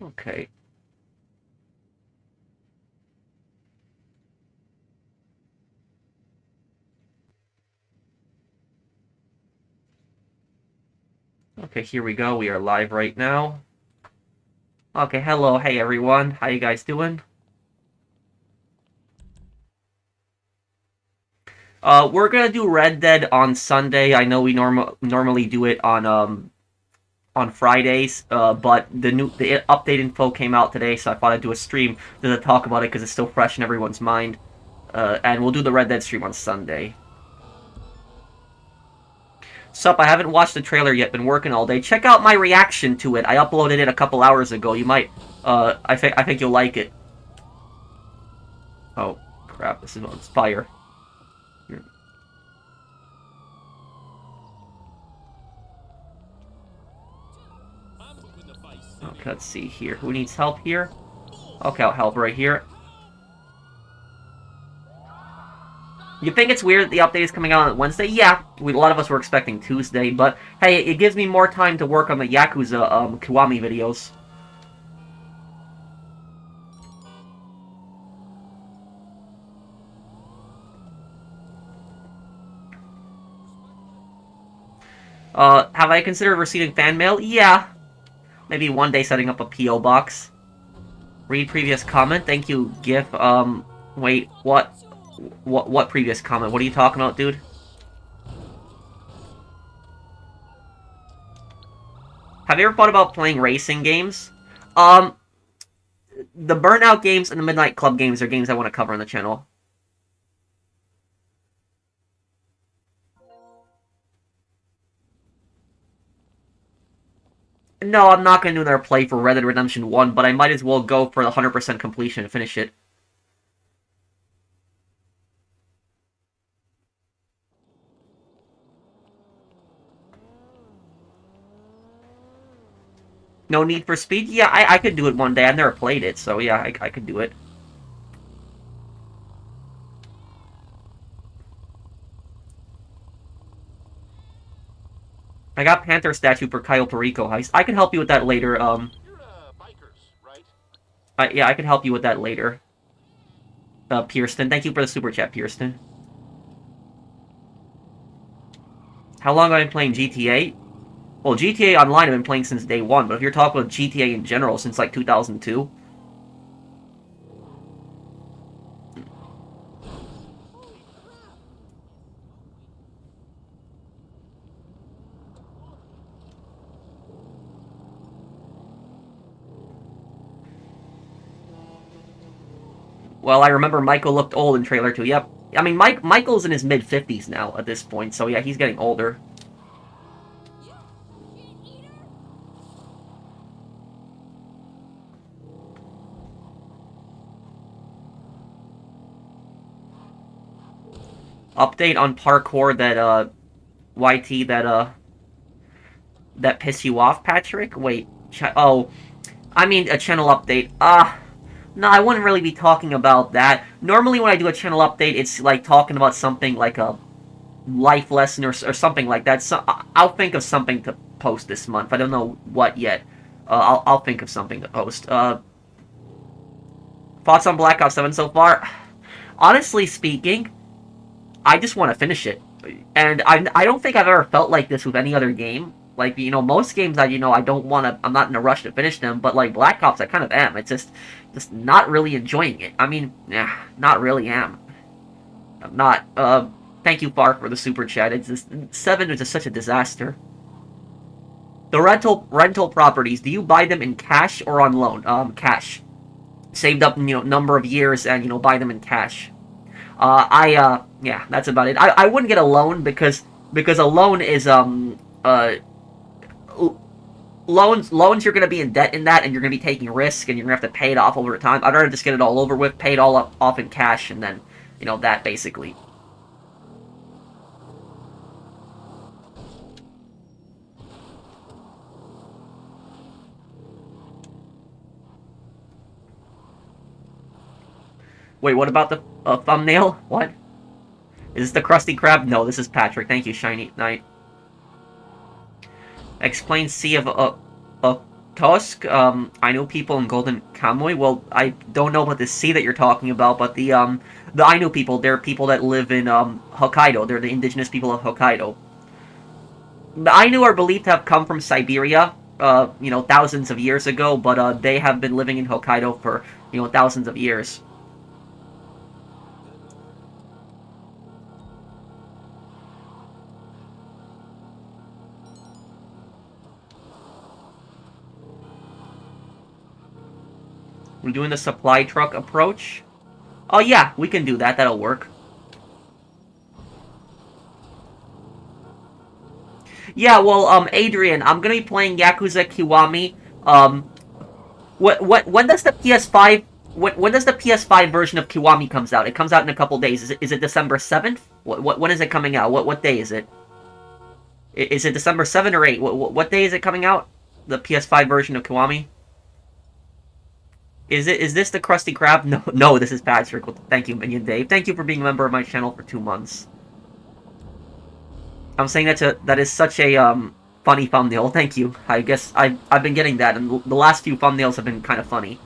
Okay. Okay, here we go. We are live right now. Okay, hello, hey everyone. How you guys doing? We're gonna do Red Dead on Sunday. I know we normally do it on Fridays, but the update info came out today, so I thought I'd do a stream to talk about it because it's still fresh in everyone's mind. And we'll do the Red Dead stream on Sunday. Sup, I haven't watched the trailer yet, been working all day. Check out my reaction to it. I uploaded it a couple hours ago. You might, I think you'll like it. Oh, crap, this is on fire. Here. Okay, let's see here. Who needs help here? Okay, I'll help right here. You think it's weird that the update is coming out on Wednesday? Yeah, a lot of us were expecting Tuesday, but hey, it gives me more time to work on the Yakuza Kiwami videos. Have I considered receiving fan mail? Yeah. Maybe one day setting up a P.O. box. Read previous comment. Thank you, GIF. Wait, what? What previous comment? What are you talking about, dude? Have you ever thought about playing racing games? The Burnout games and the Midnight Club games are games I want to cover on the channel. No, I'm not going to do another play for Red Dead Redemption 1, but I might as well go for the 100% completion and finish it. No Need for Speed? Yeah, I could do it one day. I've never played it, so yeah, I could do it. I got Panther statue for Cayo Perico heist. I can help you with that later. You're bikers, right? Yeah, I can help you with that later. Pierston, thank you for the super chat, Pierston. How long have I been playing GTA? Well, GTA Online I've been playing since day one, but if you're talking about GTA in general, since like 2002. Well, I remember Michael looked old in trailer 2. Yep. I mean, Michael's in his mid-50s now at this point, so yeah, he's getting older. Update on parkour that, YT, that piss you off, Patrick? Wait, oh, I mean a channel update. No, I wouldn't really be talking about that. Normally when I do a channel update, it's like talking about something like a life lesson or something like that. So I'll think of something to post this month. I don't know what yet. I'll think of something to post. Thoughts on Black Ops 7 so far? Honestly speaking, I just want to finish it. And I don't think I've ever felt like this with any other game. Like, you know, most games I don't want to, I'm not in a rush to finish them, but like Black Ops, I kind of am. It's just not really enjoying it. I mean, not really am. I'm not, thank you, Far, for the super chat. It's just, 7 is just such a disaster. The rental properties, do you buy them in cash or on loan? Cash. Saved up, number of years and, buy them in cash. Yeah, that's about it. I wouldn't get a loan because a loan is, loans you're going to be in debt in that, and you're going to be taking risk, and you're going to have to pay it off over time. I'd rather just get it all over with, pay it all off in cash, and then, that basically. Wait, what about the thumbnail? What? Is this the Krusty Krab? No, this is Patrick. Thank you, Shiny Knight. Explain Sea of Tusk, I know people in Golden Kamuy. Well, I don't know about the sea that you're talking about, but the Ainu people, they're people that live in, Hokkaido. They're the indigenous people of Hokkaido. The Ainu are believed to have come from Siberia, thousands of years ago, but, they have been living in Hokkaido for, thousands of years. We're doing the supply truck approach. Oh yeah, we can do that. That'll work. Yeah, well, Adrian, I'm gonna be playing Yakuza Kiwami. When does the PS5 when does the PS5 version of Kiwami comes out? It comes out in a couple days. Is it December 7th? When is it coming out? What day is it? Is it December 7 or 8? What day is it coming out? The PS5 version of Kiwami? Is this the Krusty Krab? No, this is Patrick. Thank you, Minion Dave. Thank you for being a member of my channel for 2 months. I'm saying that is such a funny thumbnail. Thank you. I guess I've been getting that, and the last few thumbnails have been kind of funny.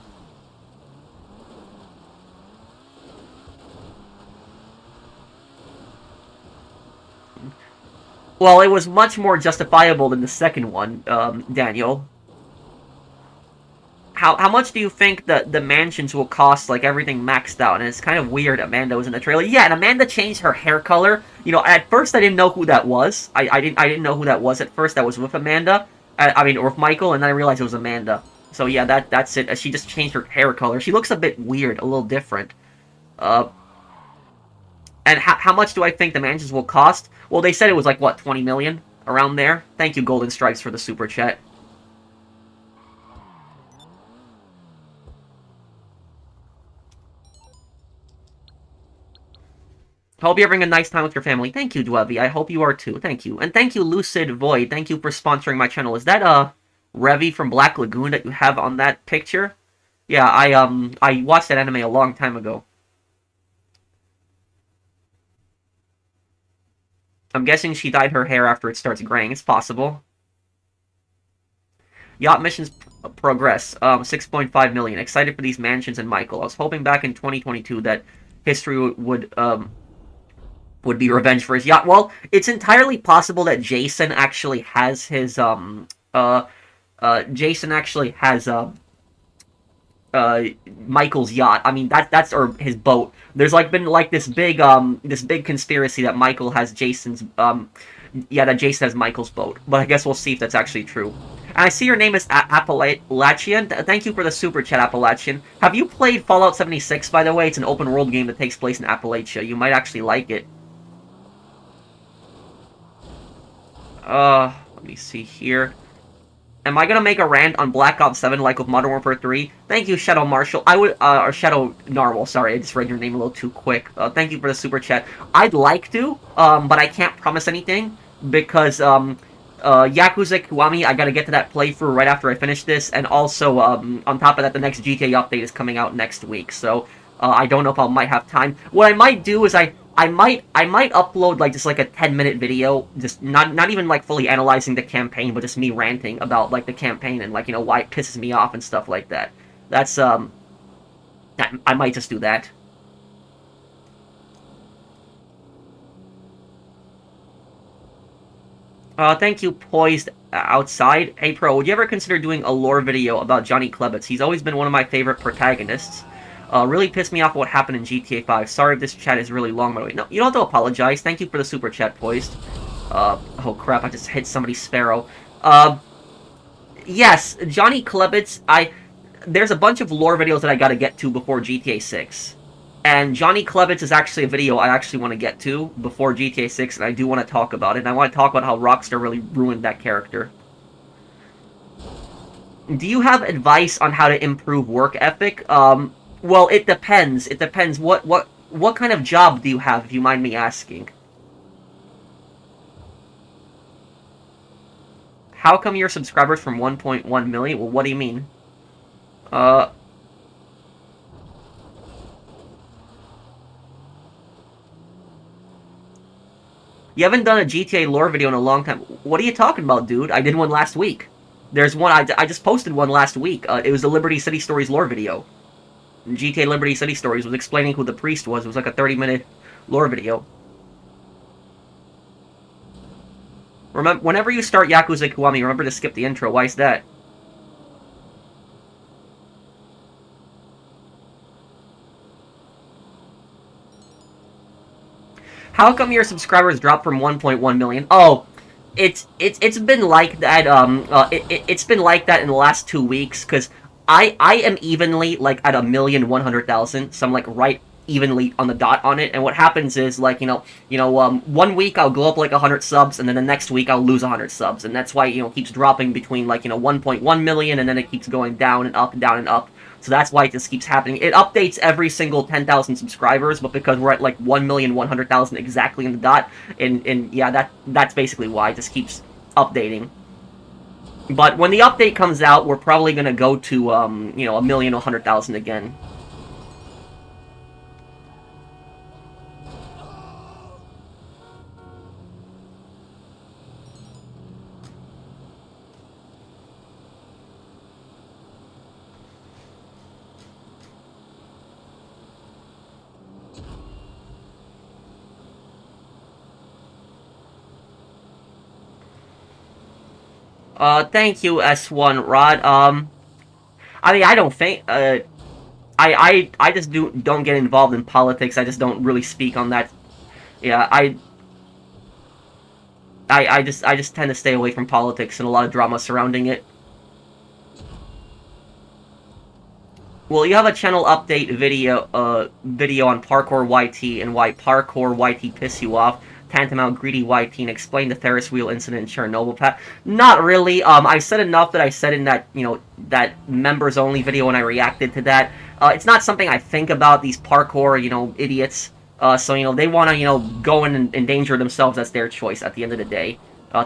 Well, it was much more justifiable than the second one, Daniel. How much do you think the mansions will cost, like, everything maxed out? And it's kind of weird Amanda was in the trailer. Yeah, and Amanda changed her hair color. At first I didn't know who that was. I didn't know who that was at first. That was with Amanda. Or with Michael, and then I realized it was Amanda. So yeah, that's it. She just changed her hair color. She looks a bit weird, a little different. And how much do I think the mansions will cost? Well, they said it was like, what, 20 million? Around there? Thank you, Golden Stripes, for the super chat. Hope you're having a nice time with your family. Thank you, Dwevi. I hope you are too. Thank you. And thank you, Lucid Void. Thank you for sponsoring my channel. Is that, Revy from Black Lagoon that you have on that picture? Yeah, I watched that anime a long time ago. I'm guessing she dyed her hair after it starts graying. It's possible. Yacht missions progress. 6.5 million. Excited for these mansions and Michael. I was hoping back in 2022 that history would be revenge for his yacht. Well, it's entirely possible that Jason actually has his, Michael's yacht. I mean, that's, or his boat. There's, like, been, like, this big conspiracy that Michael has Jason's, that Jason has Michael's boat. But I guess we'll see if that's actually true. And I see your name is Appalachian. Thank you for the super chat, Appalachian. Have you played Fallout 76, by the way? It's an open world game that takes place in Appalachia. You might actually like it. Let me see here. Am I gonna make a rant on Black Ops 7 like with Modern Warfare 3? Thank you, Shadow Marshall. I would, or Shadow Narwhal, sorry, I just read your name a little too quick. Thank you for the super chat. I'd like to, but I can't promise anything, because, Yakuza Kiwami, I gotta get to that playthrough right after I finish this, and also, on top of that, the next GTA update is coming out next week, so, I don't know if I might have time. What I might do is I might upload, like, just, like, a 10-minute video, just not even, like, fully analyzing the campaign, but just me ranting about, like, the campaign and, like, why it pisses me off and stuff like that. That's, I might just do that. Thank you, Poised Outside. Hey, Pro, would you ever consider doing a lore video about Johnny Klebitz? He's always been one of my favorite protagonists. Really pissed me off what happened in GTA 5. Sorry if this chat is really long, by the way. No, you don't have to apologize. Thank you for the super chat, Poised. Oh crap, I just hit somebody's sparrow. Yes, Johnny Klebitz, there's a bunch of lore videos that I gotta get to before GTA 6. And Johnny Klebitz is actually a video I actually want to get to before GTA 6, and I do want to talk about it. And I want to talk about how Rockstar really ruined that character. Do you have advice on how to improve work ethic? Well, it depends. It depends. What kind of job do you have, if you mind me asking? How come your subscribers from 1.1 million? Well, what do you mean? You haven't done a GTA lore video in a long time. What are you talking about, dude? I did one last week. There's one, I just posted one last week. It was the Liberty City Stories lore video. GTA Liberty City Stories was explaining who the priest was. It was like a 30-minute lore video. Remember, whenever you start Yakuza Kiwami, remember to skip the intro. Why is that? How come your subscribers dropped from 1.1 million? Oh, it's been like that. It's been like that in the last 2 weeks because I am evenly like at 1,100,000, so I'm like right evenly on the dot on it. And what happens is like 1 week I'll go up like 100 subs, and then the next week I'll lose 100 subs, and that's why it keeps dropping between like 1.1 million, and then it keeps going down and up and down and up. So that's why this keeps happening. It updates every single 10,000 subscribers, but because we're at like 1,100,000 exactly in the dot, and yeah, that's basically why it just keeps updating. But when the update comes out, we're probably gonna go to 1,100,000 again. Thank you, S1 Rod. I mean, I don't think, I just don't get involved in politics. I just don't really speak on that. Yeah, I just tend to stay away from politics and a lot of drama surrounding it. Well, you have a channel update video on Parkour YT and why Parkour YT piss you off. Tantamount Greedy YT and explain the Ferris wheel incident in Chernobyl, Pat. Not really. I said enough that I said in that, that members only video when I reacted to that. It's not something I think about, these parkour, idiots. So, they want to, go and endanger themselves. That's their choice at the end of the day.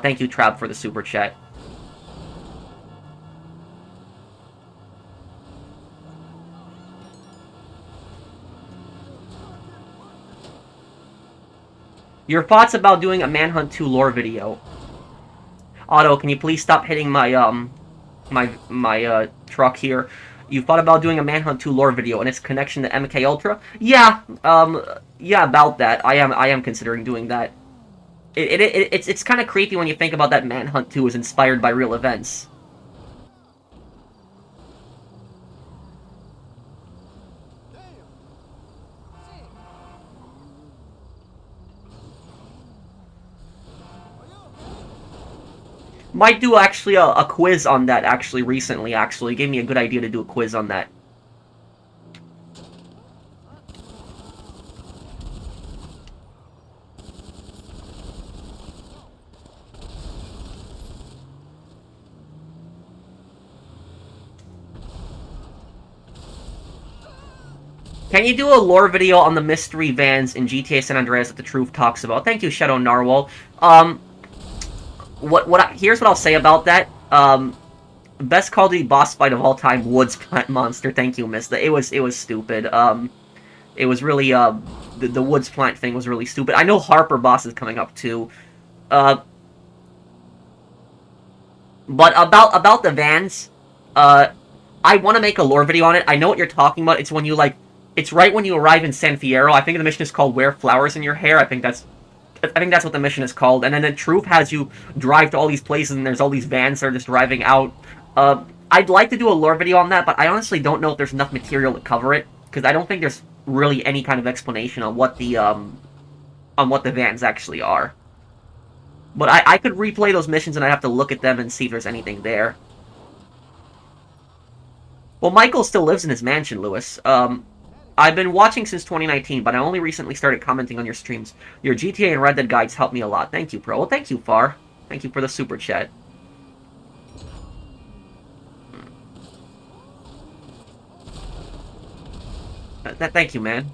Thank you, Trab, for the super chat. Your thoughts about doing a Manhunt 2 lore video? Otto, can you please stop hitting my my truck here? You thought about doing a Manhunt 2 lore video and its connection to MK Ultra? Yeah, yeah, about that. I am considering doing that. It's kind of creepy when you think about that Manhunt 2 was inspired by real events. Might do actually a quiz on that actually recently. Actually, gave me a good idea to do a quiz on that. Can you do a lore video on the mystery vans in GTA San Andreas that the truth talks about? Thank you, Shadow Narwhal. Here's what I'll say about that. Best Call of Duty boss fight of all time, Woods Plant Monster. Thank you, Mista. It was stupid. It was really the Woods Plant thing was really stupid. I know Harper boss is coming up too. But about the vans, I want to make a lore video on it. I know what you're talking about. It's when you it's right when you arrive in San Fierro. I think the mission is called "Wear Flowers in Your Hair." I think that's what the mission is called. And then the truth has you drive to all these places, and there's all these vans that are just driving out. I'd like to do a lore video on that, but I honestly don't know if there's enough material to cover it, because I don't think there's really any kind of explanation on what the vans actually are. But I could replay those missions, and I'd have to look at them and see if there's anything there. Well, Michael still lives in his mansion, Lewis. I've been watching since 2019, but I only recently started commenting on your streams. Your GTA and Red Dead guides help me a lot. Thank you, Pro. Well, thank you, Far. Thank you for the super chat. Thank you, man.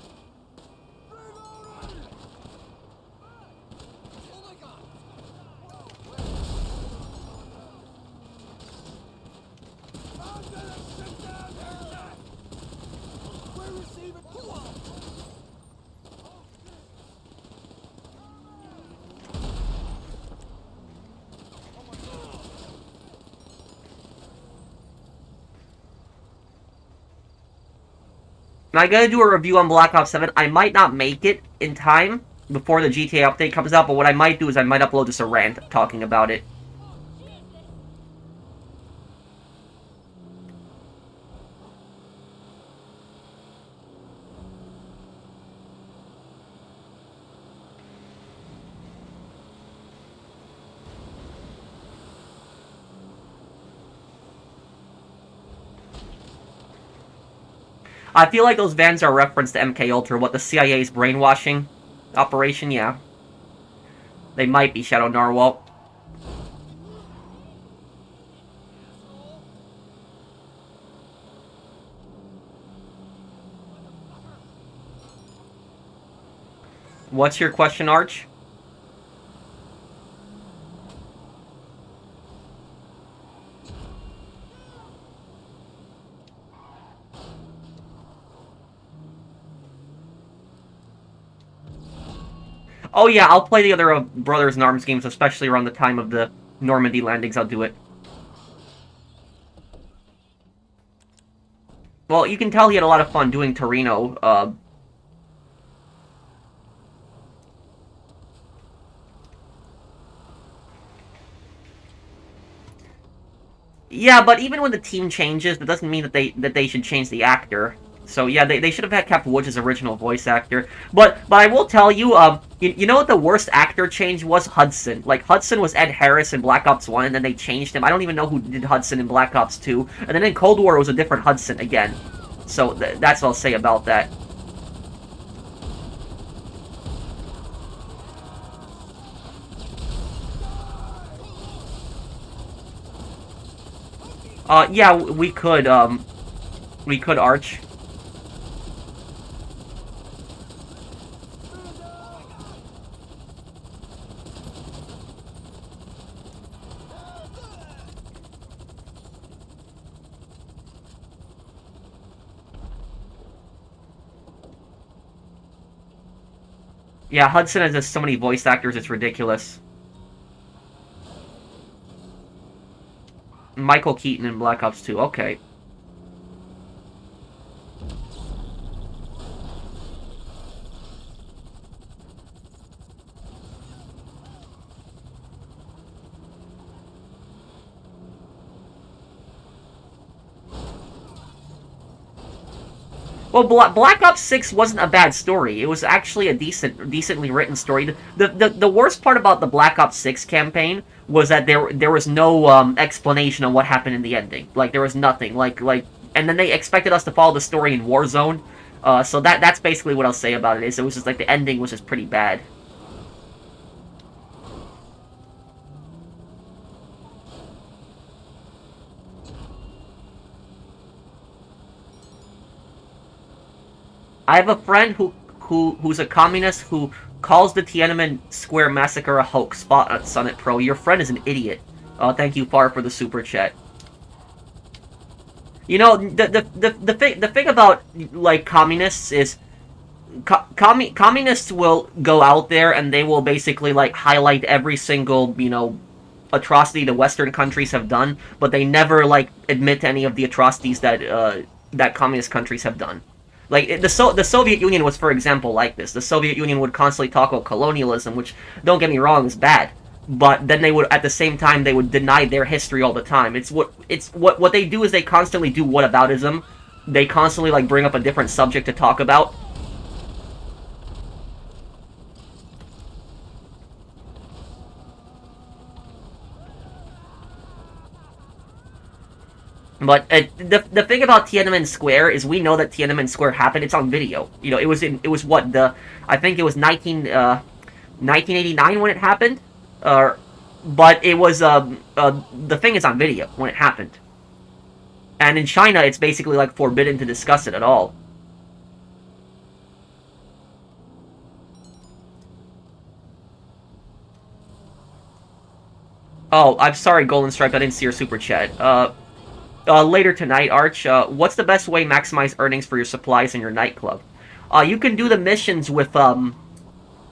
I gotta do a review on Black Ops 7. I might not make it in time before the GTA update comes out, but what I might do is I might upload just a rant talking about it. I feel like those vans are a reference to MK Ultra, what the CIA's brainwashing operation, yeah. They might be Shadow Narwhal. What's your question, Arch? Oh yeah, I'll play the other Brothers in Arms games, especially around the time of the Normandy landings. I'll do it. Well, you can tell he had a lot of fun doing Torino. Yeah, but even when the team changes, that doesn't mean that they should change the actor. So yeah, they should have had kept Woods' original voice actor. But I will tell you, you know what the worst actor change was? Hudson. Like, Hudson was Ed Harris in Black Ops 1, and then they changed him. I don't even know who did Hudson in Black Ops 2. And then in Cold War, it was a different Hudson again. So that's what I'll say about that. Yeah, we could, Arch. Yeah, Hudson has just so many voice actors, it's ridiculous. Michael Keaton in Black Ops 2, okay. Well, Black Ops 6 wasn't a bad story. It was actually a decently written story. The worst part about the Black Ops 6 campaign was that there was no explanation on what happened in the ending. Like, there was nothing. And then they expected us to follow the story in Warzone. So that's basically what I'll say about it. It was just like the ending was just pretty bad. I have a friend who's a communist who calls the Tiananmen Square massacre a hoax. Spot on Summit Pro. Your friend is an idiot. Thank you, Far, for the super chat. You know, the thing about like communists is communists will go out there and they will basically like highlight every single, you know, atrocity the Western countries have done, but they never like admit to any of the atrocities that communist countries have done. Like, the Soviet Union was, for example, like this. The Soviet Union would constantly talk about colonialism, which, don't get me wrong, is bad. But then they would, at the same time, they would deny their history all the time. What they do is they constantly do whataboutism. They constantly, like, bring up a different subject to talk about. But the thing about Tiananmen Square is we know that Tiananmen Square happened. It's on video. You know, it was what, I think it was 1989 when it happened. But it was the thing is on video when it happened. And in China, it's basically like forbidden to discuss it at all. Oh, I'm sorry, Golden Stripe. I didn't see your super chat. Later tonight, Arch, what's the best way to maximize earnings for your supplies in your nightclub? You can do the missions with,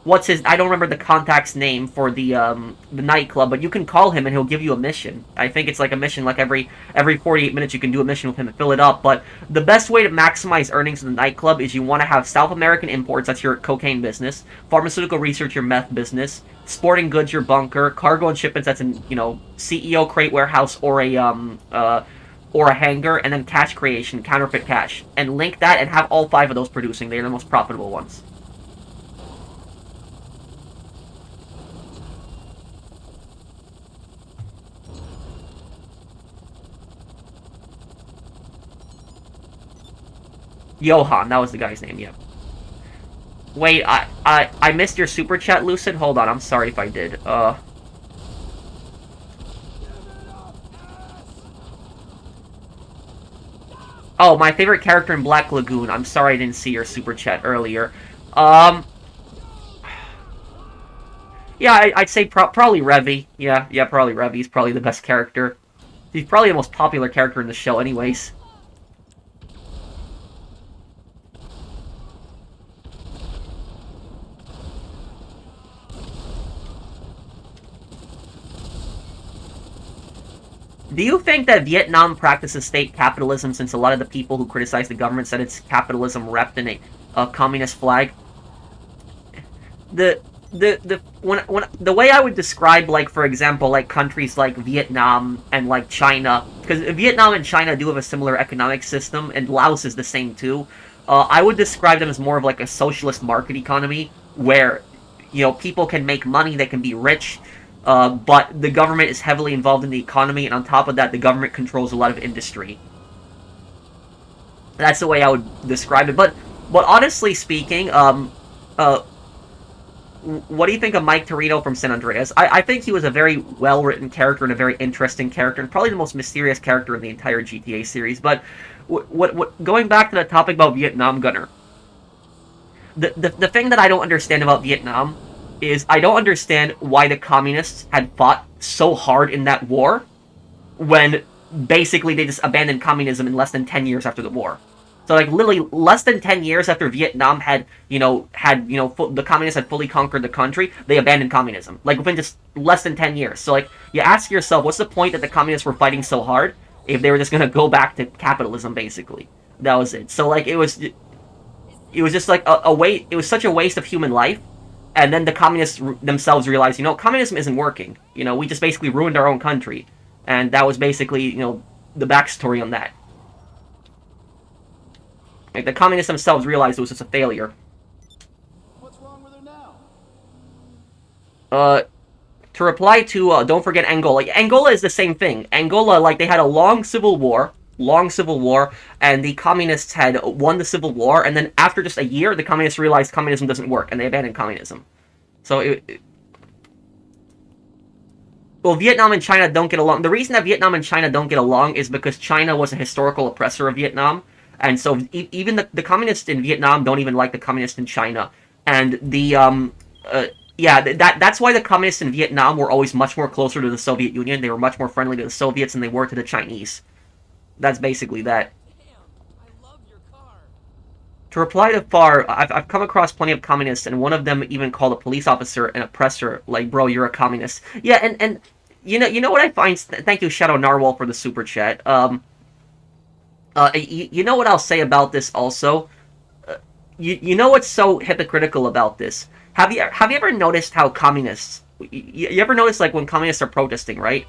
I don't remember the contact's name for the nightclub, but you can call him and he'll give you a mission. I think it's like a mission, like every 48 minutes you can do a mission with him and fill it up. But the best way to maximize earnings in the nightclub is you want to have South American imports, that's your cocaine business, pharmaceutical research, your meth business, sporting goods, your bunker, cargo and shipments, that's an CEO crate warehouse or a hangar, and then cash creation, counterfeit cash, and link that and have all 5 of those producing. They're the most profitable ones. Johan, that was the guy's name, yeah. Wait, I missed your super chat, Lucid? Hold on, I'm sorry if I did. Oh, my favorite character in Black Lagoon. I'm sorry I didn't see your super chat earlier. Yeah, I'd say probably Revy. Yeah, probably Revy. He's probably the best character. He's probably the most popular character in the show anyways. Do you think that Vietnam practices state capitalism, since a lot of the people who criticize the government said it's capitalism wrapped in a communist flag? The way I would describe, like, for example, like countries like Vietnam and like China, because Vietnam and China do have a similar economic system, and Laos is the same too. I would describe them as more of like a socialist market economy where people can make money, they can be rich. But the government is heavily involved in the economy, and on top of that, the government controls a lot of industry. That's the way I would describe it. But honestly speaking, what do you think of Mike Torito from San Andreas? I think he was a very well-written character and a very interesting character, and probably the most mysterious character in the entire GTA series. But going back to the topic about Vietnam, Gunner, the thing that I don't understand about Vietnam is I don't understand why the communists had fought so hard in that war when basically they just abandoned communism in less than 10 years after the war. So, like, literally less than 10 years after Vietnam had the communists had fully conquered the country, they abandoned communism. Like, within just less than 10 years. So, like, you ask yourself, what's the point that the communists were fighting so hard if they were just going to go back to capitalism, basically? That was it. So, like, it was just like it was such a waste of human life. And then the communists themselves realized, communism isn't working. We just basically ruined our own country. And that was basically, the backstory on that. Like, the communists themselves realized it was just a failure. What's wrong with her now? To reply to, don't forget Angola. Angola is the same thing. Angola, like, they had a long civil war, and the communists had won the civil war, and then after just a year, the communists realized communism doesn't work, and they abandoned communism. So, well, Vietnam and China don't get along. The reason that Vietnam and China don't get along is because China was a historical oppressor of Vietnam, and so even the communists in Vietnam don't even like the communists in China, and that's why the communists in Vietnam were always much more closer to the Soviet Union. They were much more friendly to the Soviets than they were to the Chinese. That's basically that. Damn, I love your car. To reply to Far, I've come across plenty of communists, and one of them even called a police officer an oppressor. Like, bro, you're a communist. Yeah, and you know what I find? Thank you, Shadow Narwhal, for the super chat. You know what I'll say about this also? You know what's so hypocritical about this? Have you ever noticed how communists? You ever notice, like, when communists are protesting, right?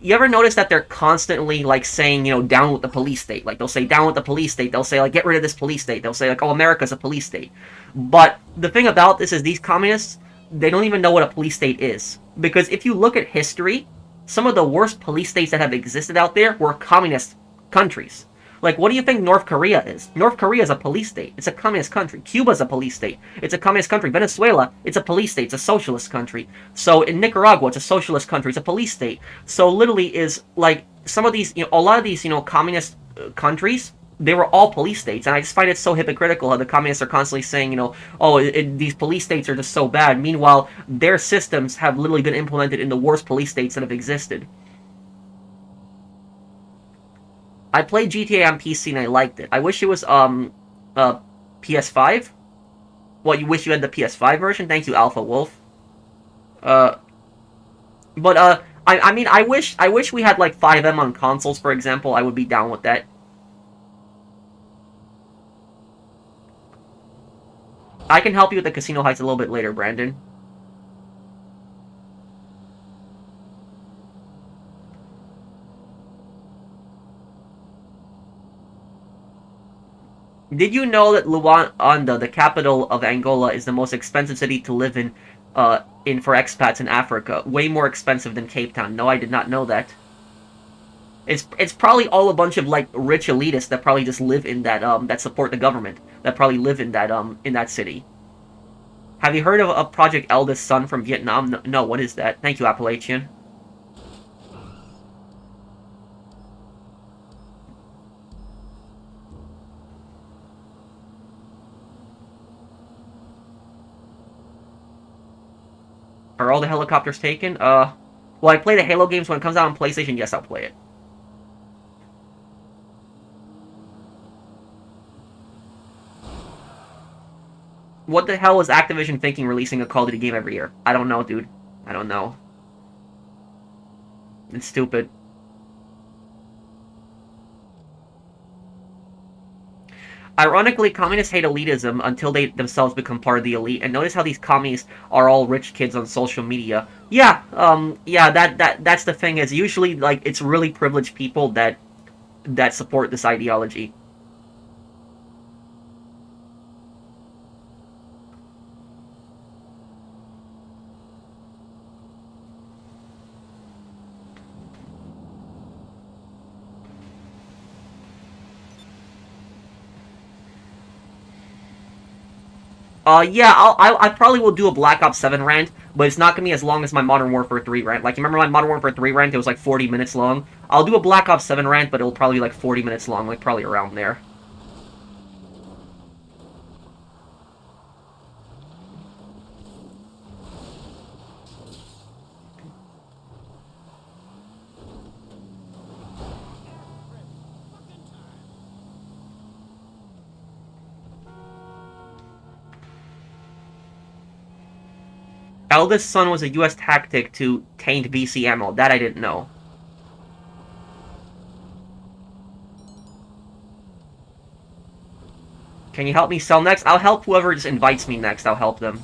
You ever notice that they're constantly, like, saying, down with the police state? Like, they'll say, down with the police state. They'll say, like, get rid of this police state. They'll say, like, oh, America's a police state. But the thing about this is these communists, they don't even know what a police state is. Because if you look at history, some of the worst police states that have existed out there were communist countries. Like, what do you think North Korea is? North Korea is a police state. It's a communist country. Cuba's a police state. It's a communist country. Venezuela, it's a police state. It's a socialist country. So in Nicaragua, it's a socialist country. It's a police state. So literally is, like, some of these, a lot of these, communist countries, they were all police states. And I just find it so hypocritical how the communists are constantly saying, these police states are just so bad. Meanwhile, their systems have literally been implemented in the worst police states that have existed. I played GTA on PC and I liked it. I wish it was PS5. What, you wish you had the PS5 version? Thank you, Alpha Wolf. Uh, I mean, I wish we had like 5M on consoles, for example. I would be down with that. I can help you with the Casino Heights a little bit later, Brandon. Did you know that Luanda, the capital of Angola, is the most expensive city to live in for expats in Africa? Way more expensive than Cape Town. No, I did not know that. It's probably all a bunch of like rich elitists that probably just live in that support the government, that probably live in that city. Have you heard of a Project Eldest Son from Vietnam? No, no, what is that? Thank you, Appalachian. Are all the helicopters taken? Will I play the Halo games when it comes out on PlayStation? Yes, I'll play it. What the hell is Activision thinking releasing a Call of Duty game every year? I don't know, dude. I don't know. It's stupid. Ironically, communists hate elitism until they themselves become part of the elite. And notice how these commies are all rich kids on social media. Yeah, yeah, that's the thing. Is usually like it's really privileged people that support this ideology. Yeah, I probably will do a Black Ops 7 rant, but it's not gonna be as long as my Modern Warfare 3 rant. Like, you remember my Modern Warfare 3 rant? It was like 40 minutes long. I'll do a Black Ops 7 rant, but it'll probably be like 40 minutes long, like probably around there. Eldest Son was a US tactic to taint VC ammo. That I didn't know. Can you help me sell next? I'll help whoever just invites me next. I'll help them.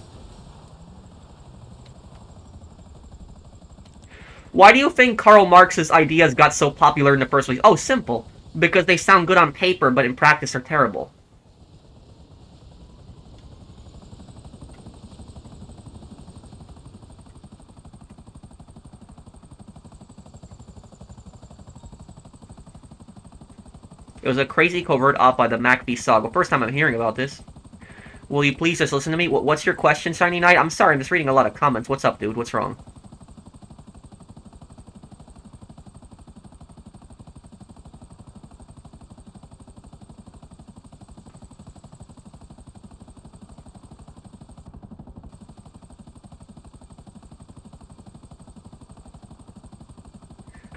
Why do you think Karl Marx's ideas got so popular in the first place? Oh, simple. Because they sound good on paper, but in practice are terrible. It was a crazy covert op by the MacV Saga. First time I'm hearing about this. Will you please just listen to me? What's your question, Shiny Knight? I'm sorry, I'm just reading a lot of comments. What's up, dude? What's wrong?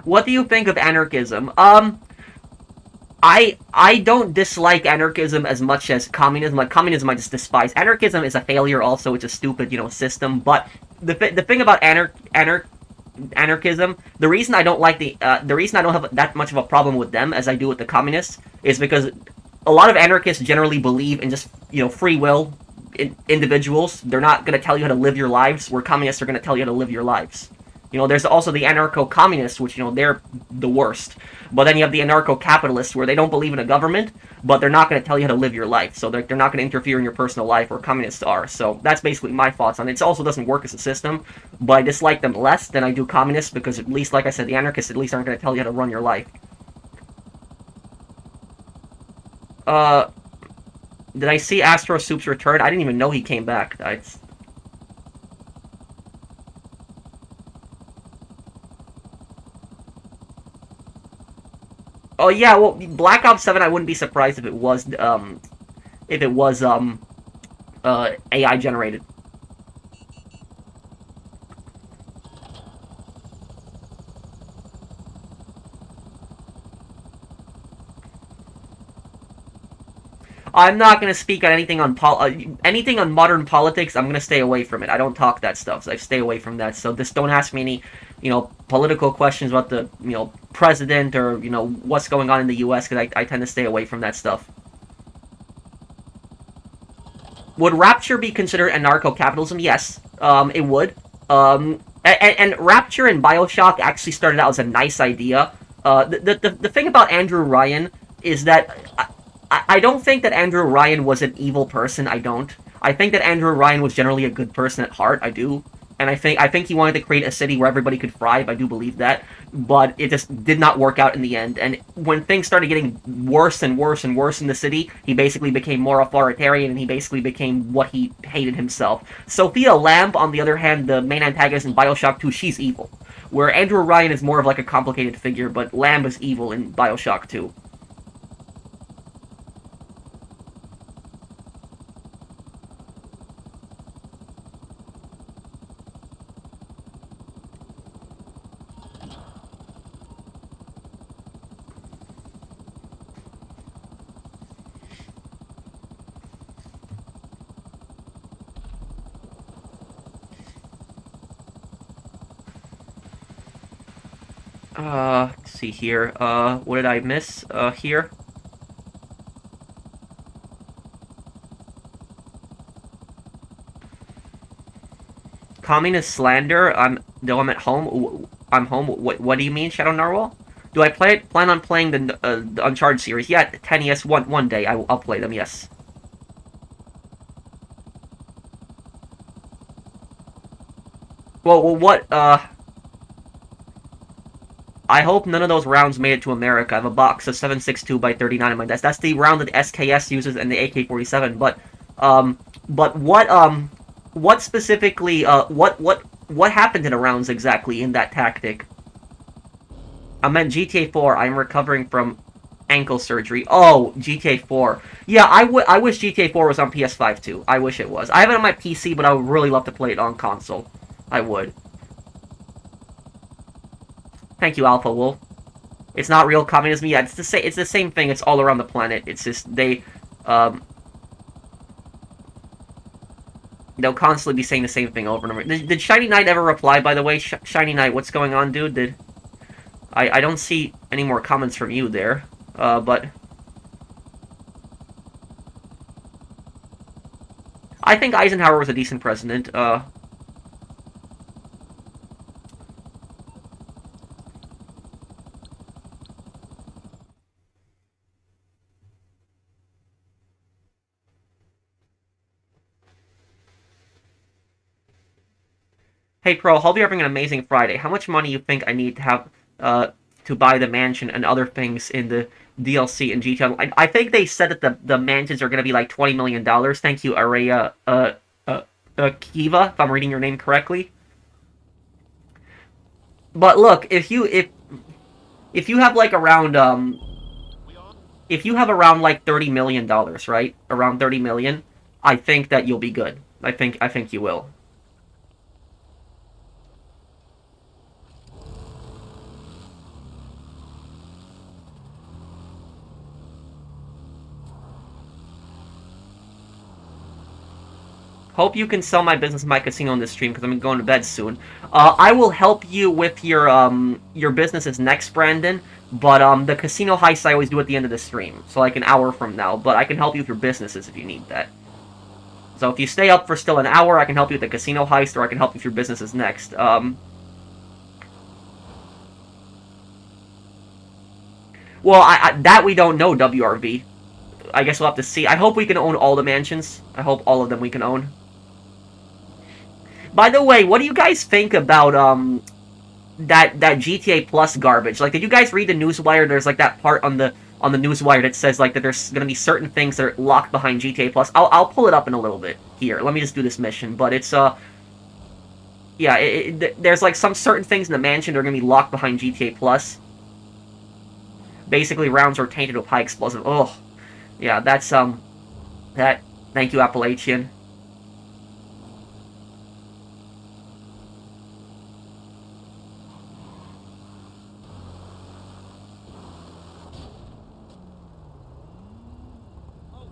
What do you think of anarchism? I don't dislike anarchism as much as communism. Like, communism I just despise. Anarchism is a failure also. It's a stupid, system. But the thing about anarchism, the reason I don't like the reason I don't have that much of a problem with them as I do with the communists is because a lot of anarchists generally believe in just, free will individuals. They're not going to tell you how to live your lives, where communists are going to tell you how to live your lives. There's also the anarcho-communists, which, they're the worst. But then you have the anarcho-capitalists, where they don't believe in a government, but they're not going to tell you how to live your life. So they're not going to interfere in your personal life, where communists are. So that's basically my thoughts on it. It also doesn't work as a system, but I dislike them less than I do communists, because at least, like I said, the anarchists at least aren't going to tell you how to run your life. Did I see Astro Soup's return? I didn't even know he came back. Oh yeah, well, Black Ops 7, I wouldn't be surprised if it was AI generated. I'm not gonna speak on anything on anything on modern politics. I'm gonna stay away from it. I don't talk that stuff. So I stay away from that. So just don't ask me any, political questions about the, president or what's going on in the U.S. because I tend to stay away from that stuff. Would Rapture be considered anarcho-capitalism? Yes, it would. And Rapture and Bioshock actually started out as a nice idea. The thing about Andrew Ryan is that I don't think that Andrew Ryan was an evil person. I don't. I think that Andrew Ryan was generally a good person at heart. I do. And I think he wanted to create a city where everybody could thrive. I do believe that, but it just did not work out in the end. And when things started getting worse and worse and worse in the city, he basically became more authoritarian, and he basically became what he hated himself. Sophia Lamb, on the other hand, the main antagonist in Bioshock 2, she's evil. Where Andrew Ryan is more of like a complicated figure, but Lamb is evil in Bioshock 2. Let's see here. What did I miss? Here. Communist slander. I'm at home. I'm home. What do you mean, Shadow Narwhal? Do I plan on playing the Uncharted series? Yeah, 10 yes, one day I'll play them. Yes. Well, what? I hope none of those rounds made it to America. I have a box of 7.62 by 39 on my desk. That's the round that the SKS uses and the AK-47. But what specifically? What happened to the rounds exactly in that tactic? I meant GTA 4. I'm recovering from ankle surgery. Oh, GTA 4. Yeah, I wish GTA 4 was on PS5 too. I wish it was. I have it on my PC, but I would really love to play it on console. I would. Thank you, Alpha Wolf. It's not real communism. Yeah, it's the same thing. It's all around the planet. It's just they'll constantly be saying the same thing over and over. Did Shiny Knight ever reply, by the way? Shiny Knight, what's going on, dude? I don't see any more comments from you there. But I think Eisenhower was a decent president. Hey, Pro, hope you're having an amazing Friday. How much money you think I need to have to buy the mansion and other things in the DLC and GTA? I think they said that the mansions are going to be like $20 million. Thank you, Araya Kiva, if I'm reading your name correctly. But look, if you have like around if you have around like $30 million, right? Around 30 million, I think that you'll be good. I think you will. Hope you can sell my business, my casino, in this stream because I'm going to bed soon. I will help you with your businesses next, Brandon. But the casino heist I always do at the end of the stream, so like an hour from now. But I can help you with your businesses if you need that. So if you stay up for still an hour, I can help you with the casino heist, or I can help you with your businesses next. Well, that we don't know, WRV. I guess we'll have to see. I hope we can own all the mansions. I hope all of them we can own. By the way, what do you guys think about that GTA Plus garbage? Like, did you guys read the newswire? There's like that part on the newswire that says like that there's gonna be certain things that are locked behind GTA Plus. I'll pull it up in a little bit. Here, let me just do this mission. But it's yeah, there's like some certain things in the mansion that are gonna be locked behind GTA Plus. Basically, rounds are tainted with high explosive. Oh, yeah, that's that. Thank you, Appalachian. Oh,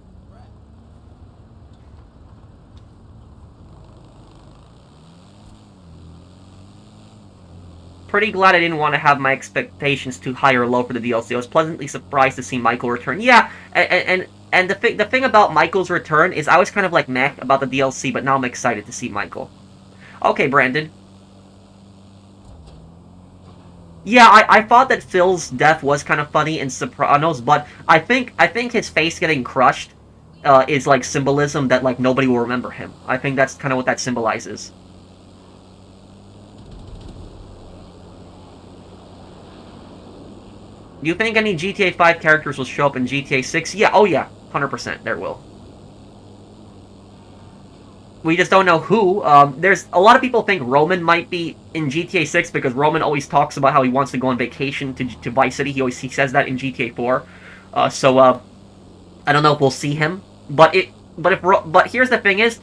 Pretty glad I didn't want to have my expectations too high or low for the DLC. I was pleasantly surprised to see Michael return. Yeah, and the thing about Michael's return is I was kind of like meh about the DLC, but now I'm excited to see Michael. Okay, Brandon. Yeah, I thought that Phil's death was kind of funny in Sopranos, but I think his face getting crushed is like symbolism that like nobody will remember him. I think that's kind of what that symbolizes. Do you think any GTA 5 characters will show up in GTA 6? Yeah, oh yeah, 100% there will. We just don't know who. There's a lot of people think Roman might be in GTA 6 because Roman always talks about how he wants to go on vacation to Vice City. He says that in GTA 4. I don't know if we'll see him, but here's the thing is,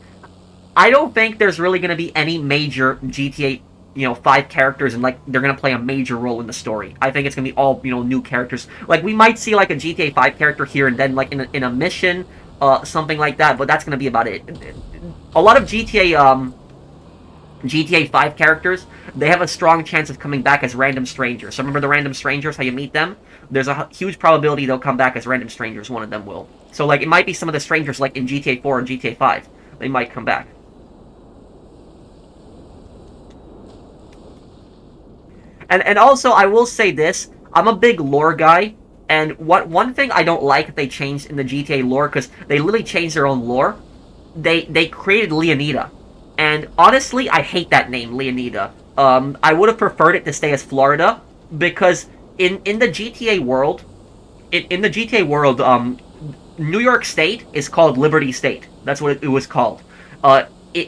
I don't think there's really going to be any major GTA 5 characters and like they're gonna play a major role in the story. I think it's gonna be all new characters. Like we might see like a GTA 5 character here and then like in a mission, something like that. But that's gonna be about it. A lot of GTA 5 characters, they have a strong chance of coming back as random strangers. So remember the random strangers, how you meet them? There's a huge probability they'll come back as random strangers. One of them will. So like it might be some of the strangers like in GTA 4 and GTA 5. They might come back. And also, I will say this, I'm a big lore guy, and one thing I don't like that they changed in the GTA lore, because they literally changed their own lore, they created Leonida. And honestly, I hate that name, Leonida. I would have preferred it to stay as Florida, because in the GTA world, New York State is called Liberty State. That's what it was called.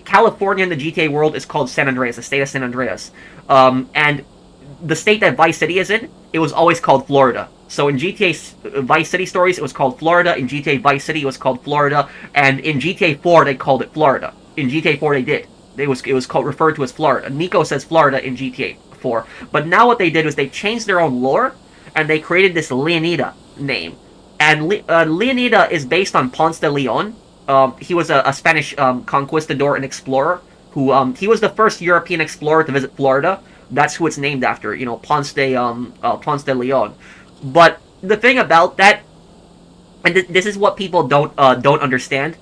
California in the GTA world is called San Andreas, the state of San Andreas. And the state that Vice City is in, it was always called Florida. So in GTA Vice City stories, it was called Florida. In GTA Vice City, it was called Florida. And in GTA 4, they called it Florida. In GTA 4, they did. It was referred to as Florida. Nico says Florida in GTA 4. But now what they did was they changed their own lore, and they created this Leonida name. And Leonida is based on Ponce de Leon. He was a Spanish conquistador and explorer. He was the first European explorer to visit Florida. That's who it's named after, Ponce de Leon. But the thing about that, and this is what people don't understand,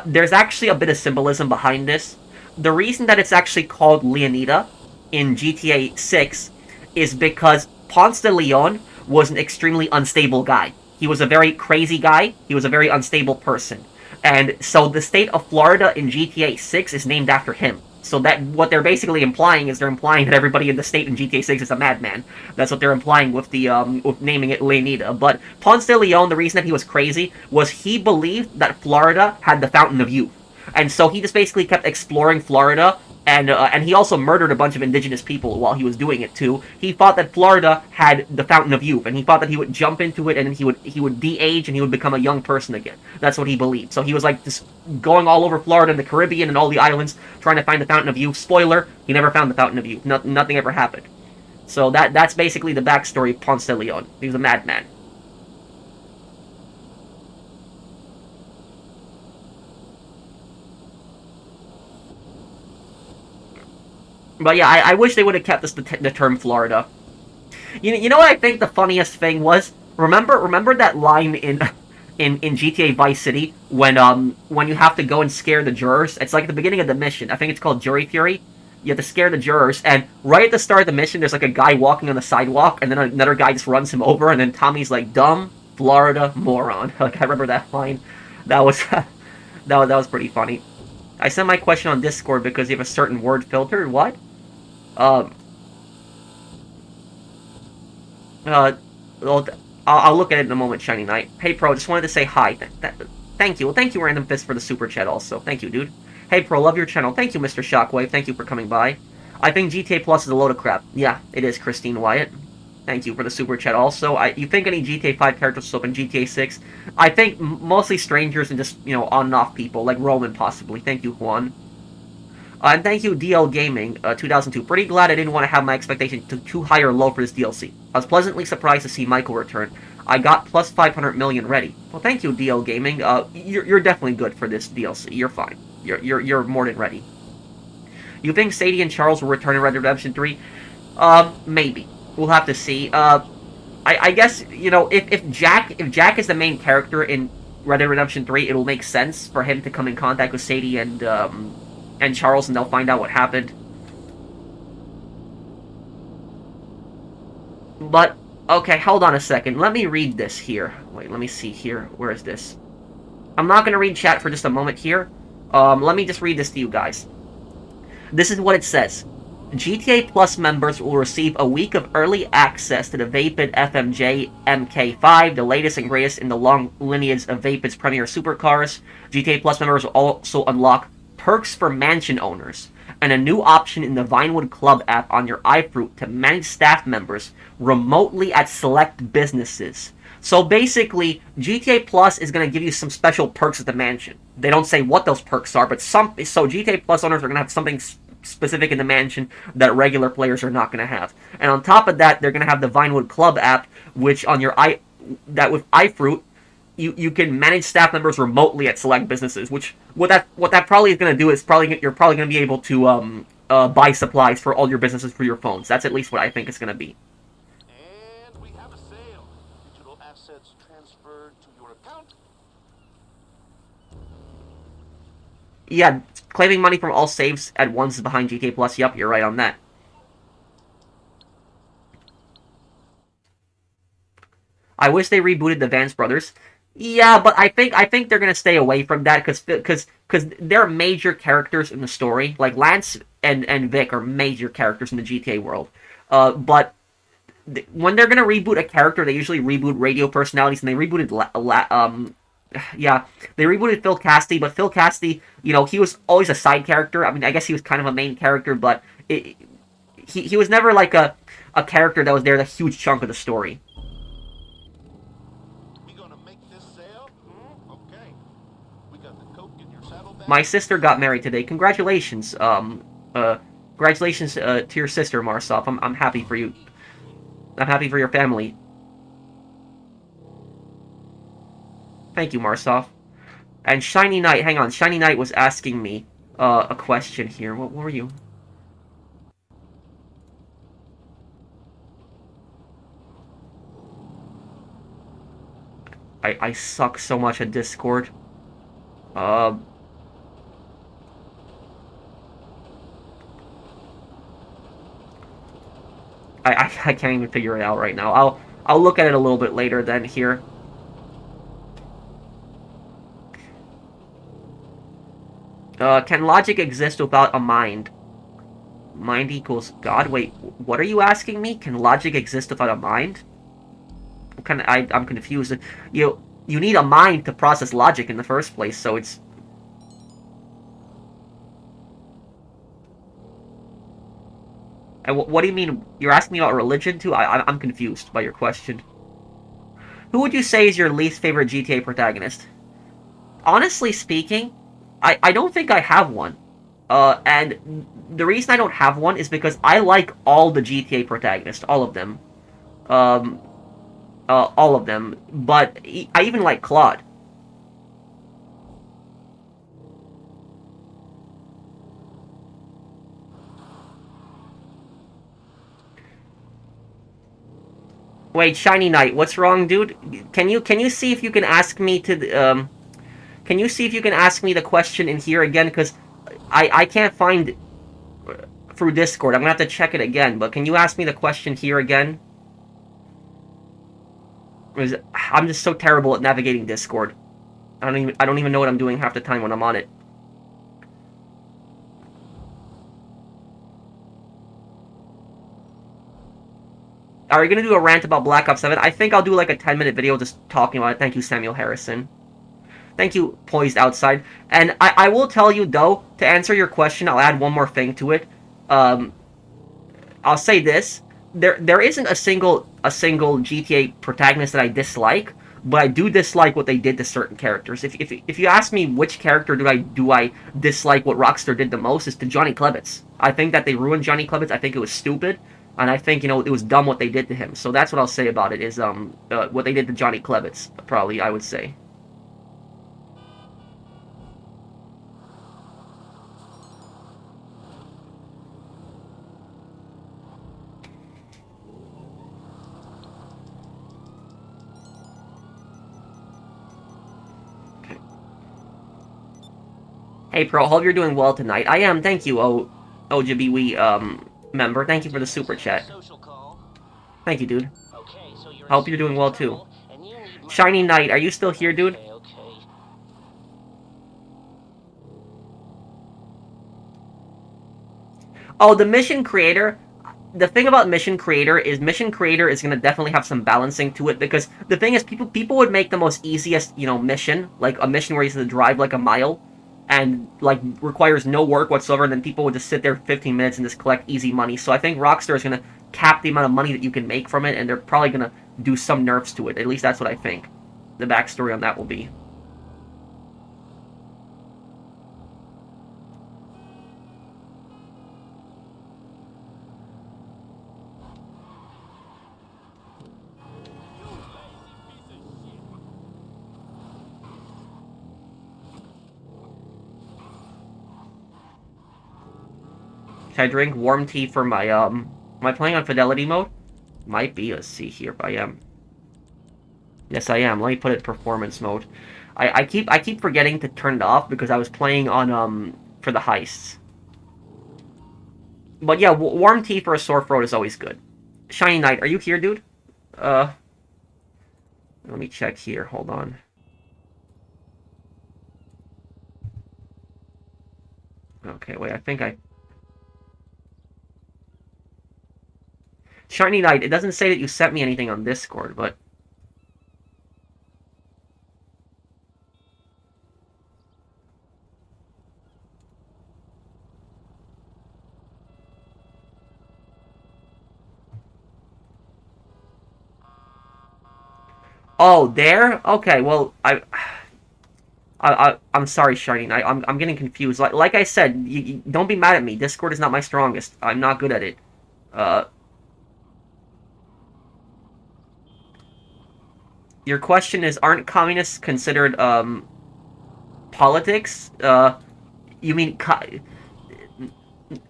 there's actually a bit of symbolism behind this. The reason that it's actually called Leonida in GTA 6 is because Ponce de Leon was an extremely unstable guy. He was a very crazy guy. He was a very unstable person. And so the state of Florida in GTA 6 is named after him. So that what they're basically implying is they're implying that everybody in the state in GTA 6 is a madman. That's what they're implying with the with naming it Leonida. But Ponce de Leon, the reason that he was crazy was he believed that Florida had the Fountain of Youth, and so he just basically kept exploring Florida. And he also murdered a bunch of indigenous people while he was doing it too. He thought that Florida had the Fountain of Youth, and he thought that he would jump into it and then he would de-age and he would become a young person again. That's what he believed. So he was like just going all over Florida and the Caribbean and all the islands trying to find the Fountain of Youth. Spoiler: he never found the Fountain of Youth. Nothing ever happened. So that's basically the backstory of Ponce de Leon. He was a madman. But yeah, I wish they would have kept this the term Florida. You know what I think the funniest thing was? Remember that line in GTA Vice City when you have to go and scare the jurors? It's like at the beginning of the mission. I think it's called Jury Fury. You have to scare the jurors, and right at the start of the mission, there's like a guy walking on the sidewalk, and then another guy just runs him over, and then Tommy's like, "Dumb Florida moron." Like I remember that line. That was that was pretty funny. I sent my question on Discord because you have a certain word filter. What? Um. Well, I'll look at it in a moment, Shiny Knight. Hey, Pro, just wanted to say hi. Thank you. Well, thank you, Random Fist, for the super chat also. Thank you, dude. Hey, Pro, love your channel. Thank you, Mr. Shockwave. Thank you for coming by. I think GTA Plus is a load of crap. Yeah, it is, Christine Wyatt. Thank you for the super chat also. You think any GTA 5 characters will show up in GTA 6? I think mostly strangers and just, on and off people, like Roman possibly. Thank you, Juan. And thank you, DL Gaming, 2002. Pretty glad I didn't want to have my expectations too high or low for this DLC. I was pleasantly surprised to see Michael return. I got plus 500 million ready. Well, thank you, DL Gaming. You're definitely good for this DLC. You're fine. You're more than ready. You think Sadie and Charles will return in Red Dead Redemption 3? Maybe. We'll have to see. I guess, you know, if Jack is the main character in Red Dead Redemption 3, it'll make sense for him to come in contact with Sadie and Charles, and they'll find out what happened. But okay, hold on a second. Let me read this here. Wait, let me see here. Where is this? I'm not gonna read chat for just a moment here. Let me just read this to you guys. This is what it says. GTA Plus members will receive a week of early access to the Vapid FMJ MK5, the latest and greatest in the long lineage of Vapid's premier supercars. GTA Plus members will also unlock perks for mansion owners, and a new option in the Vinewood Club app on your iFruit to manage staff members remotely at select businesses. So basically, GTA Plus is going to give you some special perks at the mansion. They don't say what those perks are, but so GTA Plus owners are going to have something specific in the mansion that regular players are not going to have. And on top of that, they're going to have the Vinewood Club app, which on your that with iFruit, you can manage staff members remotely at select businesses. Which what that probably is going to do is you're probably going to be able to buy supplies for all your businesses for your phones. That's at least what I think it's going to be. And we have a sale. Digital assets transferred to your account. Yeah, claiming money from all saves at once is behind GTA Plus. Yup, you're right on that. I wish they rebooted the Vance brothers. Yeah, but I think they're gonna stay away from that because they're major characters in the story. Like Lance and Vic are major characters in the GTA world. But when they're gonna reboot a character, they usually reboot radio personalities, and they rebooted yeah, they rebooted Phil Cassidy, but Phil Cassidy, you know, he was always a side character. I mean, I guess he was kind of a main character, but he was never like a character that was there the huge chunk of the story. We gonna make this sale? Okay. We got the coke in your saddlebag. My sister got married today. Congratulations. Congratulations to your sister, Marsov. I'm happy for you. I'm happy for your family. Thank you, Marsov. And Shiny Knight, hang on. Shiny Knight was asking me a question here. What were you? I suck so much at Discord. I can't even figure it out right now. I'll look at it a little bit later then here. Can logic exist without a mind? Mind equals God? Wait, what are you asking me? Can logic exist without a mind? I'm confused. You need a mind to process logic in the first place, so it's... And what do you mean? You're asking me about religion too? I'm confused by your question. Who would you say is your least favorite GTA protagonist? Honestly speaking, I don't think I have one. And the reason I don't have one is because I like all the GTA protagonists, all of them. All of them. But I even like Claude. Wait, Shiny Knight, what's wrong, dude? Can you see if you can ask me to can you see if you can ask me the question in here again? Because I can't find it through Discord. I'm gonna have to check it again. But can you ask me the question here again? I'm just so terrible at navigating Discord. I don't even know what I'm doing half the time when I'm on it. Are you gonna do a rant about Black Ops 7? I think I'll do like a 10-minute video just talking about it. Thank you, Samuel Harrison. Thank you, Poised Outside. And I will tell you, though, to answer your question, I'll add one more thing to it. I'll say this. There isn't a single GTA protagonist that I dislike, but I do dislike what they did to certain characters. If you ask me which character do I dislike what Rockstar did the most, is to Johnny Klebitz. I think that they ruined Johnny Klebitz. I think it was stupid. And I think, you know, it was dumb what they did to him. So that's what I'll say about it, is what they did to Johnny Klebitz, probably, I would say. Hey, Pro, hope you're doing well tonight. I am, thank you, OGBWE, member. Thank you for the super chat. Thank you, dude. Hope you're doing well, too. Shiny Knight, are you still here, dude? Oh, the mission creator. The thing about mission creator is going to definitely have some balancing to it, because the thing is, people would make the most easiest, mission, like a mission where you have to drive like a mile and like requires no work whatsoever, and then people would just sit there for 15 minutes and just collect easy money. So I think Rockstar is going to cap the amount of money that you can make from it, and they're probably going to do some nerfs to it. At least that's what I think the backstory on that will be. Should I drink warm tea for my, am I playing on fidelity mode? Might be, let's see here if I am. Yes, I am. Let me put it in performance mode. I keep forgetting to turn it off because I was playing on, for the heists. But yeah, warm tea for a sore throat is always good. Shiny Knight, are you here, dude? Let me check here, hold on. Okay, wait, I think I... Shiny Knight, it doesn't say that you sent me anything on Discord, but... Oh, there? Okay, well, I'm sorry, Shiny Knight. I'm getting confused. Like I said, you don't be mad at me. Discord is not my strongest. I'm not good at it. Your question is, aren't communists considered, politics? You mean,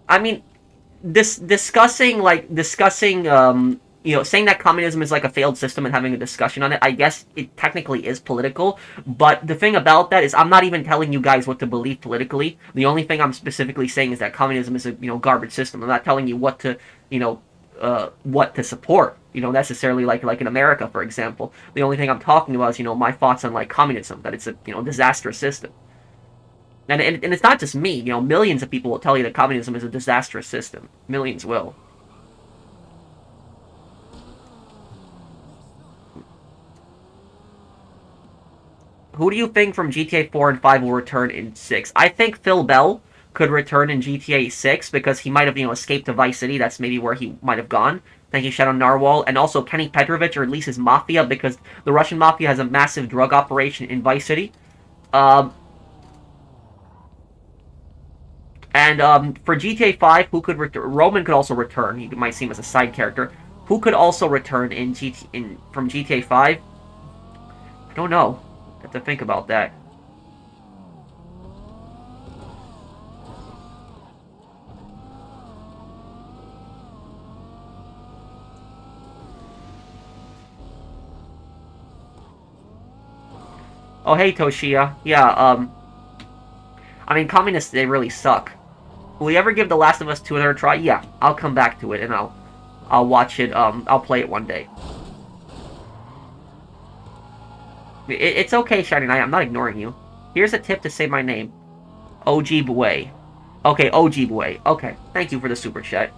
I mean, discussing, saying that communism is like a failed system and having a discussion on it, I guess it technically is political, but the thing about that is I'm not even telling you guys what to believe politically. The only thing I'm specifically saying is that communism is a, garbage system. I'm not telling you what to, what to support, necessarily like in America, for example. The only thing I'm talking about is, my thoughts on, like, communism, that it's a, disastrous system. And it's not just me, millions of people will tell you that communism is a disastrous system. Millions will. Who do you think from GTA 4 and 5 will return in 6? I think Phil Bell could return in GTA 6 because he might have, escaped to Vice City. That's maybe where he might have gone. Thank you, Shadow Narwhal. And also Kenny Petrovich, or at least his mafia, because the Russian mafia has a massive drug operation in Vice City. For GTA 5, who could return? Roman could also return. He might seem as a side character. Who could also return from GTA 5? I don't know. I have to think about that. Oh, hey, Toshia. Yeah, I mean, communists, they really suck. Will you ever give The Last of Us 2 another try? Yeah, I'll come back to it, and I'll watch it, I'll play it one day. It's okay, Shiny Knight, I'm not ignoring you. Here's a tip to say my name. OG Bway. Okay, OG Bway. Okay, thank you for the super chat.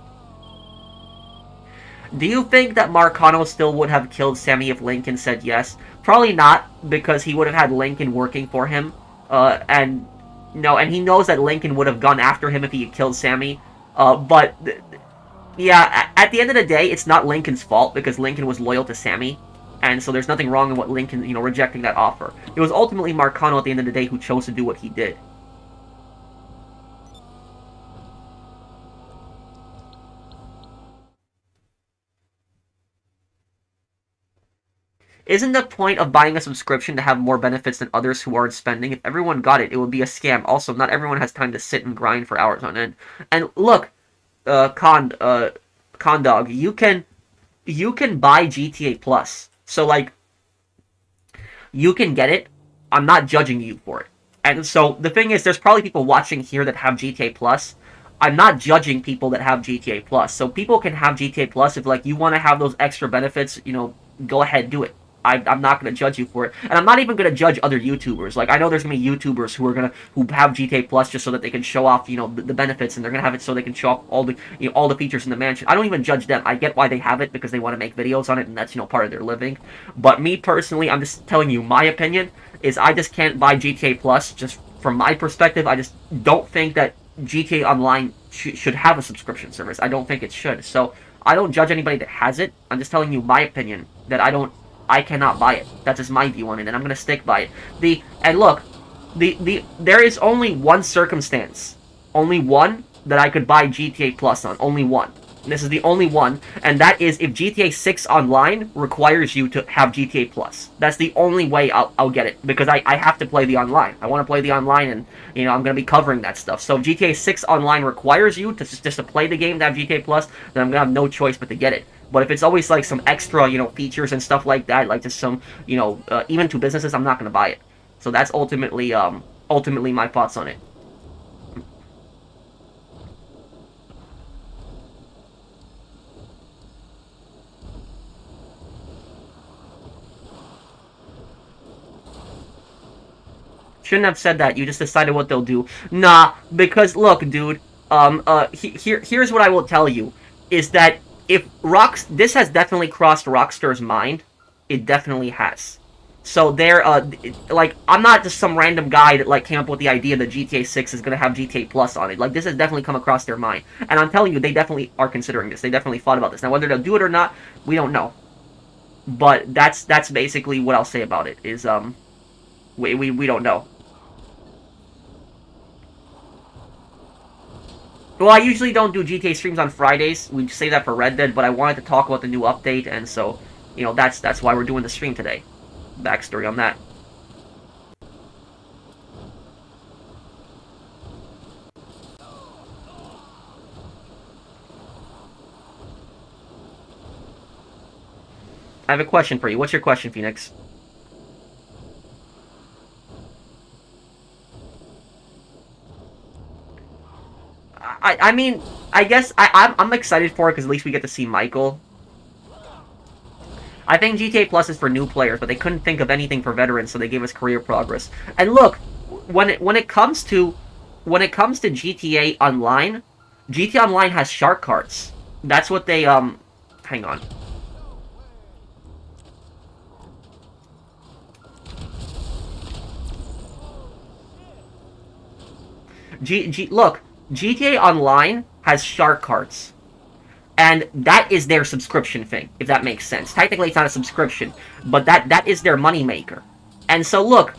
Do you think that Marcano still would have killed Sammy if Lincoln said yes? Probably not, because he would have had Lincoln working for him, and he knows that Lincoln would have gone after him if he had killed Sammy, but, yeah, at the end of the day, it's not Lincoln's fault, because Lincoln was loyal to Sammy, and so there's nothing wrong in what Lincoln, rejecting that offer. It was ultimately Marcano at the end of the day who chose to do what he did. Isn't the point of buying a subscription to have more benefits than others who aren't spending? If everyone got it, it would be a scam. Also, not everyone has time to sit and grind for hours on end. And look, Condog, you can buy GTA Plus. So, like, you can get it. I'm not judging you for it. And so the thing is, there's probably people watching here that have GTA Plus. I'm not judging people that have GTA Plus. So people can have GTA Plus if like you want to have those extra benefits, go ahead, do it. I'm not going to judge you for it, and I'm not even going to judge other YouTubers. Like I know there's going to be YouTubers who have GTA Plus just so that they can show off the benefits, and they're going to have it so they can show off all the features in the mansion. I don't even judge them. I get why they have it because they want to make videos on it, and that's part of their living. But me personally, I'm just telling you my opinion is I just can't buy GTA Plus. Just from my perspective, I just don't think that GTA Online should have a subscription service. I don't think it should. So I don't judge anybody that has it. I'm just telling you my opinion that I cannot buy it. That's just my view on it, and I'm gonna stick by it. And look, there is only one circumstance, only one that I could buy GTA Plus on, only one. And this is the only one, and that is if GTA 6 Online requires you to have GTA Plus. That's the only way I'll get it, because I have to play the online. I want to play the online, and I'm going to be covering that stuff. So if GTA 6 Online requires you to just to play the game to have GTA Plus, then I'm going to have no choice but to get it. But if it's always like some extra, features and stuff like that, like just some, even to businesses, I'm not going to buy it. So that's ultimately my thoughts on it. Shouldn't have said that. You just decided what they'll do. Nah, because look, dude. Here's what I will tell you: is that if this has definitely crossed Rockstar's mind. It definitely has. So they're like, I'm not just some random guy that like came up with the idea that GTA 6 is gonna have GTA Plus on it. Like this has definitely come across their mind, and I'm telling you, they definitely are considering this. They definitely thought about this. Now whether they'll do it or not, we don't know. But that's basically what I'll say about it. Is we don't know. Well, I usually don't do GTA streams on Fridays. We save that for Red Dead, but I wanted to talk about the new update, and so, that's why we're doing the stream today. Backstory on that. I have a question for you. What's your question, Phoenix? I mean, I guess I'm excited for it because at least we get to see Michael. I think GTA Plus is for new players, but they couldn't think of anything for veterans, so they gave us career progress. And look, when it comes to GTA Online, GTA Online has shark cards. That's what they hang on. Look, GTA Online has shark cards. And that is their subscription thing, if that makes sense. Technically, it's not a subscription, but that is their moneymaker. And so, look,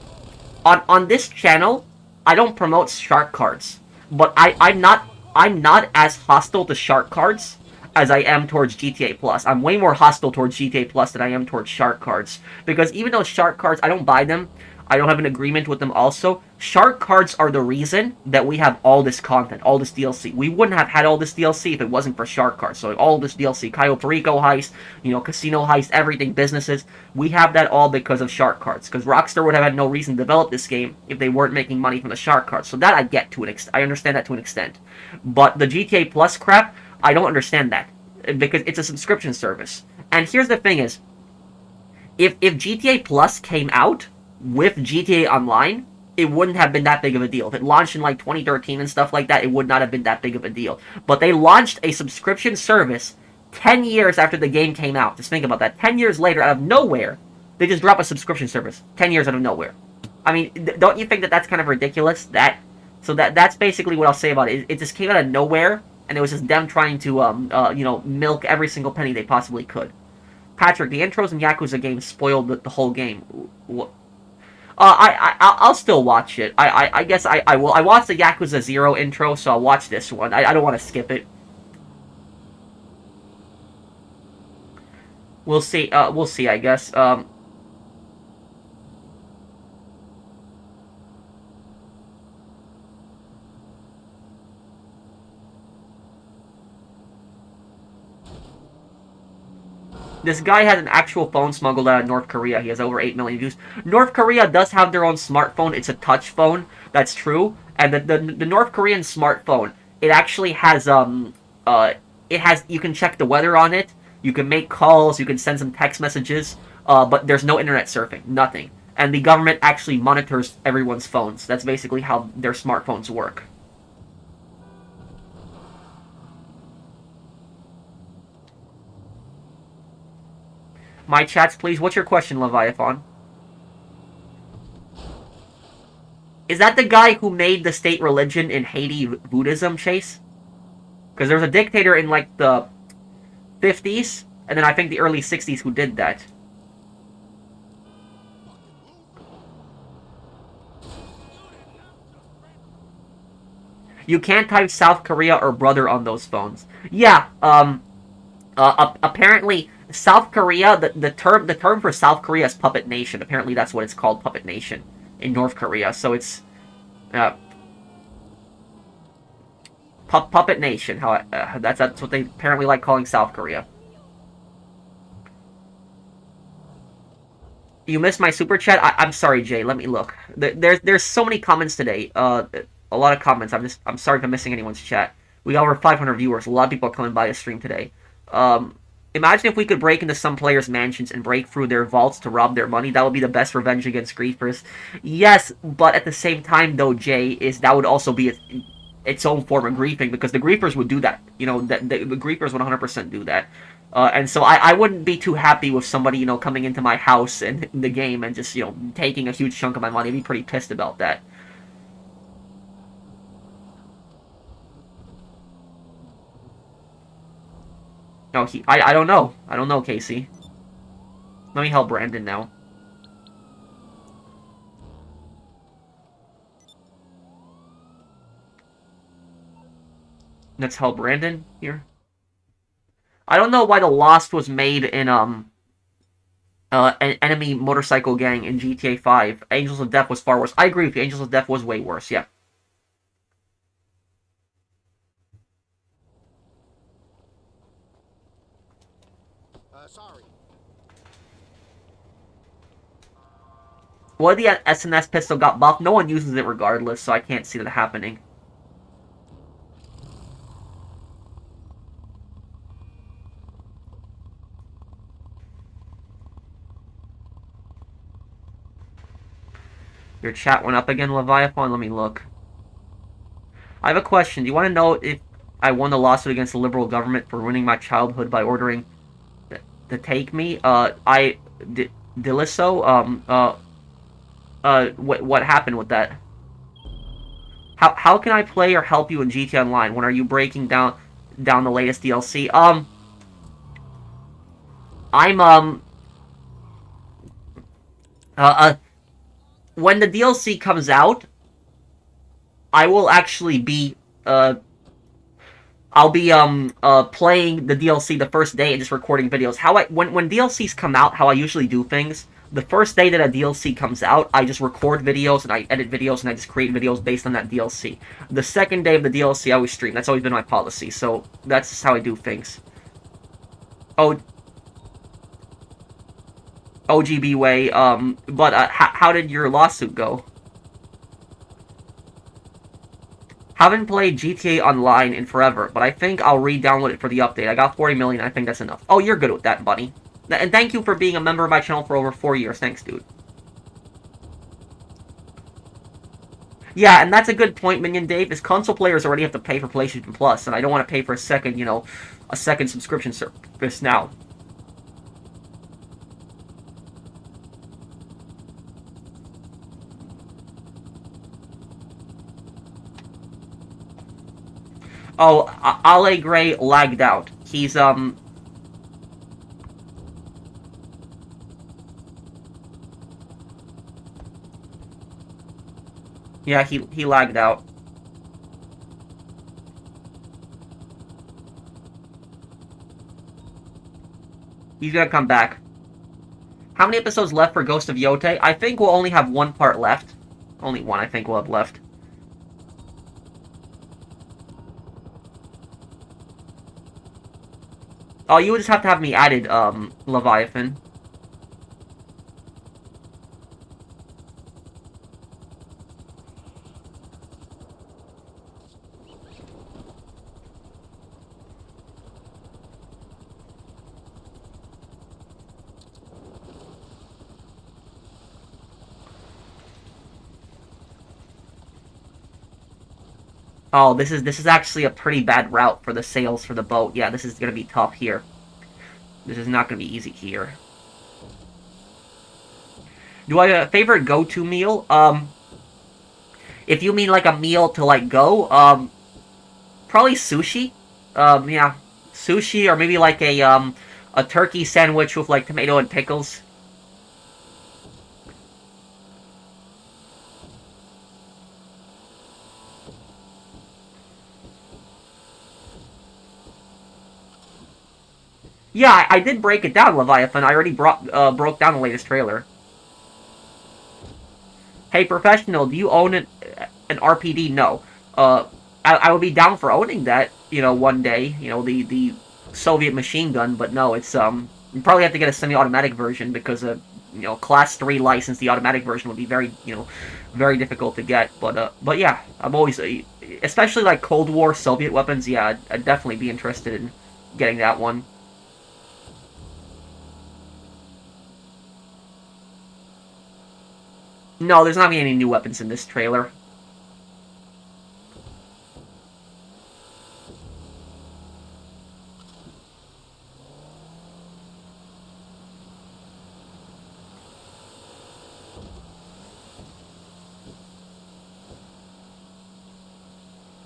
on this channel, I don't promote shark cards, but I'm not as hostile to shark cards as I am towards GTA Plus. I'm way more hostile towards GTA Plus than I am towards shark cards, because even though shark cards, I don't buy them, I don't have an agreement with them also. Shark cards are the reason that we have all this content, all this DLC. We wouldn't have had all this DLC if it wasn't for shark cards. So all this DLC, Cayo Perico heist, casino heist, everything, businesses, we have that all because of shark cards. Because Rockstar would have had no reason to develop this game if they weren't making money from the shark cards. So that I get to an extent. I understand that to an extent. But the GTA Plus crap, I don't understand that. Because it's a subscription service. And here's the thing is, if GTA Plus came out with GTA Online, it wouldn't have been that big of a deal. If it launched in like 2013 and stuff like that, it would not have been that big of a deal. But they launched a subscription service 10 years after the game came out. Just think about that. 10 years later, out of nowhere, they just drop a subscription service. 10 years out of nowhere. I mean, don't you think that that's kind of ridiculous? So that's basically what I'll say about it. It just came out of nowhere, and it was just them trying to, milk every single penny they possibly could. Patrick, the intros in Yakuza games spoiled the whole game. I'll still watch it. I guess I will. I watched the Yakuza 0 intro, so I'll watch this one. I don't want to skip it. We'll see. We'll see, I guess. This guy has an actual phone smuggled out of North Korea. He has over 8 million views. North Korea does have their own smartphone. It's a touch phone. That's true. And the North Korean smartphone, it actually has you can check the weather on it. You can make calls. You can send some text messages. But there's no internet surfing. Nothing. And the government actually monitors everyone's phones. That's basically how their smartphones work. My chats, please. What's your question, Leviathan? Is that the guy who made the state religion in Haiti Buddhism, Chase? Because there was a dictator in, like, the 50s, and then I think the early 60s who did that. You can't type South Korea or brother on those phones. Yeah, apparently... South Korea, the term for South Korea is Puppet Nation. Apparently that's what it's called, Puppet Nation, in North Korea. So it's Puppet Nation. That's what they apparently like calling South Korea. You missed my super chat. I'm sorry, Jay. Let me look. There's so many comments today. A lot of comments. I'm sorry if I'm missing anyone's chat. We got over 500 viewers. A lot of people are coming by the stream today. Imagine if we could break into some players' mansions and break through their vaults to rob their money. That would be the best revenge against griefers. Yes, but at the same time, though, Jay, that would also be its own form of griefing, because the griefers would do that. You know, the griefers would 100% do that. And so I wouldn't be too happy with somebody, you know, coming into my house in the game and just, you know, taking a huge chunk of my money. I'd be pretty pissed about that. No, I don't know. I don't know, Casey. Let me help Brandon now. Let's help Brandon here. I don't know why the Lost was made in an enemy motorcycle gang in GTA 5. Angels of Death was far worse. I agree with you. Angels of Death was way worse, yeah. Sorry. What if the SNS pistol got buffed? No one uses it regardless, so I can't see that happening. Your chat went up again, Leviathan? Let me look. I have a question. Do you want to know if I won the lawsuit against the liberal government for ruining my childhood by ordering to take me? Diliso, what happened with that? How can I play or help you in GTA Online? When are you breaking down the latest DLC? When the DLC comes out, I will actually be I'll be playing the DLC the first day and just recording videos. When DLCs come out, how I usually do things, the first day that a DLC comes out, I just record videos and I edit videos and I just create videos based on that DLC. The second day of the DLC, I always stream. That's always been my policy, so that's just how I do things. OGB way, but how did your lawsuit go? Haven't played GTA Online in forever, but I think I'll re-download it for the update. I got 40 million, I think that's enough. Oh, you're good with that, buddy. And thank you for being a member of my channel for over 4 years. Thanks, dude. Yeah, and that's a good point, Minion Dave, is console players already have to pay for PlayStation Plus, and I don't want to pay for a second, a second subscription service now. Oh, Ale Gray lagged out. He's, yeah, he lagged out. He's gonna come back. How many episodes left for Ghost of Yote? I think we'll only have one part left. Only one, I think, we'll have left. Oh, you would just have to have me added, Leviathan. Oh, this is actually a pretty bad route for the sails for the boat. Yeah, this is gonna be tough here. This is not gonna be easy here. Do I have a favorite go-to meal? If you mean like a meal to like go, probably sushi. Yeah, sushi or maybe like a turkey sandwich with like tomato and pickles. Yeah, I did break it down, Leviathan. I already broke down the latest trailer. Hey, professional, do you own an RPD? No. I would be down for owning that, one day. The Soviet machine gun, but no, it's you probably have to get a semi-automatic version because class 3 license, the automatic version would be very, very difficult to get. But yeah, I'm always, especially like Cold War Soviet weapons. Yeah, I'd definitely be interested in getting that one. No, there's not gonna be any new weapons in this trailer.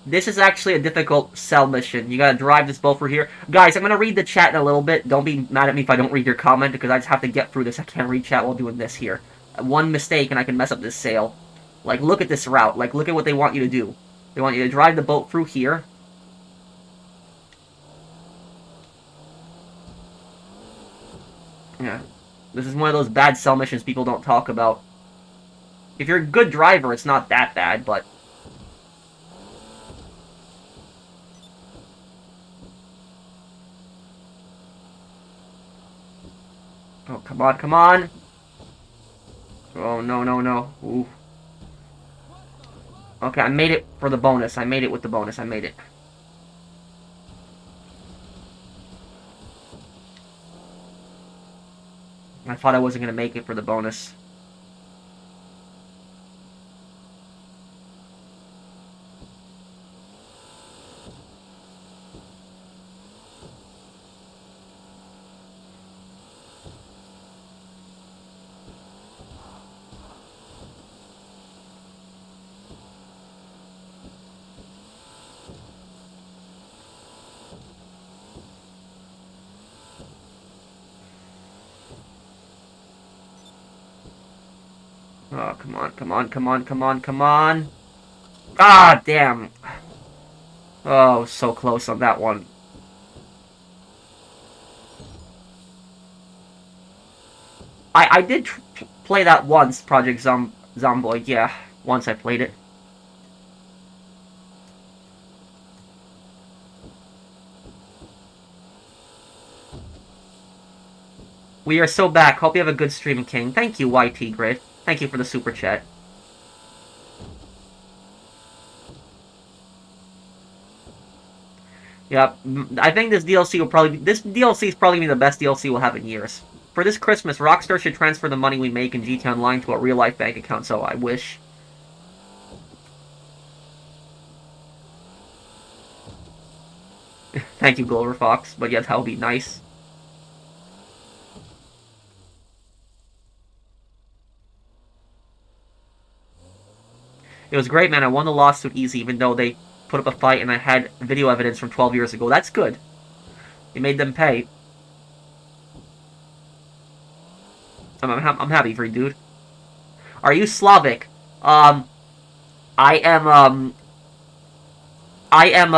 This is actually a difficult cell mission. You gotta drive this boat through here. Guys, I'm gonna read the chat in a little bit. Don't be mad at me if I don't read your comment, because I just have to get through this. I can't read chat while doing this here. One mistake and I can mess up this sail. Like, look at this route. Like, look at what they want you to do. They want you to drive the boat through here. Yeah. This is one of those bad cell missions people don't talk about. If you're a good driver, it's not that bad, but... Oh, come on, come on! Oh, no, no, no. Ooh. Okay, I made it for the bonus. I made it with the bonus. I made it. I thought I wasn't going to make it for the bonus. Oh, come on, come on, come on, come on, come on. Ah, damn. Oh, so close on that one. I did play that once, Project Zomboid. Yeah, once I played it. We are so back. Hope you have a good stream, King. Thank you, YT Grid. Thank you for the super chat. Yep, I think this DLC will probably be, this DLC is probably gonna be the best DLC we'll have in years. For this Christmas, Rockstar should transfer the money we make in GTA Online to a real-life bank account, so I wish. Thank you, Glover Fox, but yeah, that would be nice. It was great, man. I won the lawsuit easy, even though they put up a fight and I had video evidence from 12 years ago. That's good. It made them pay. I'm happy for you, dude. Are you Slavic? I am, I am,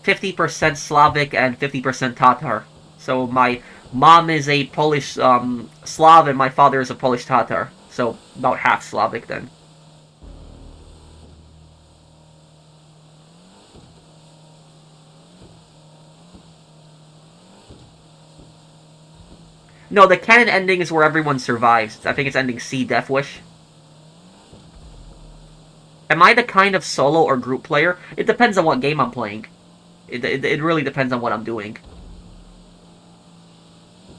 50% Slavic and 50% Tatar. So my mom is a Polish, Slav, and my father is a Polish Tatar. So about half Slavic then. No, the canon ending is where everyone survives. I think it's ending C, Death Wish. Am I the kind of solo or group player? It depends on what game I'm playing. It really depends on what I'm doing.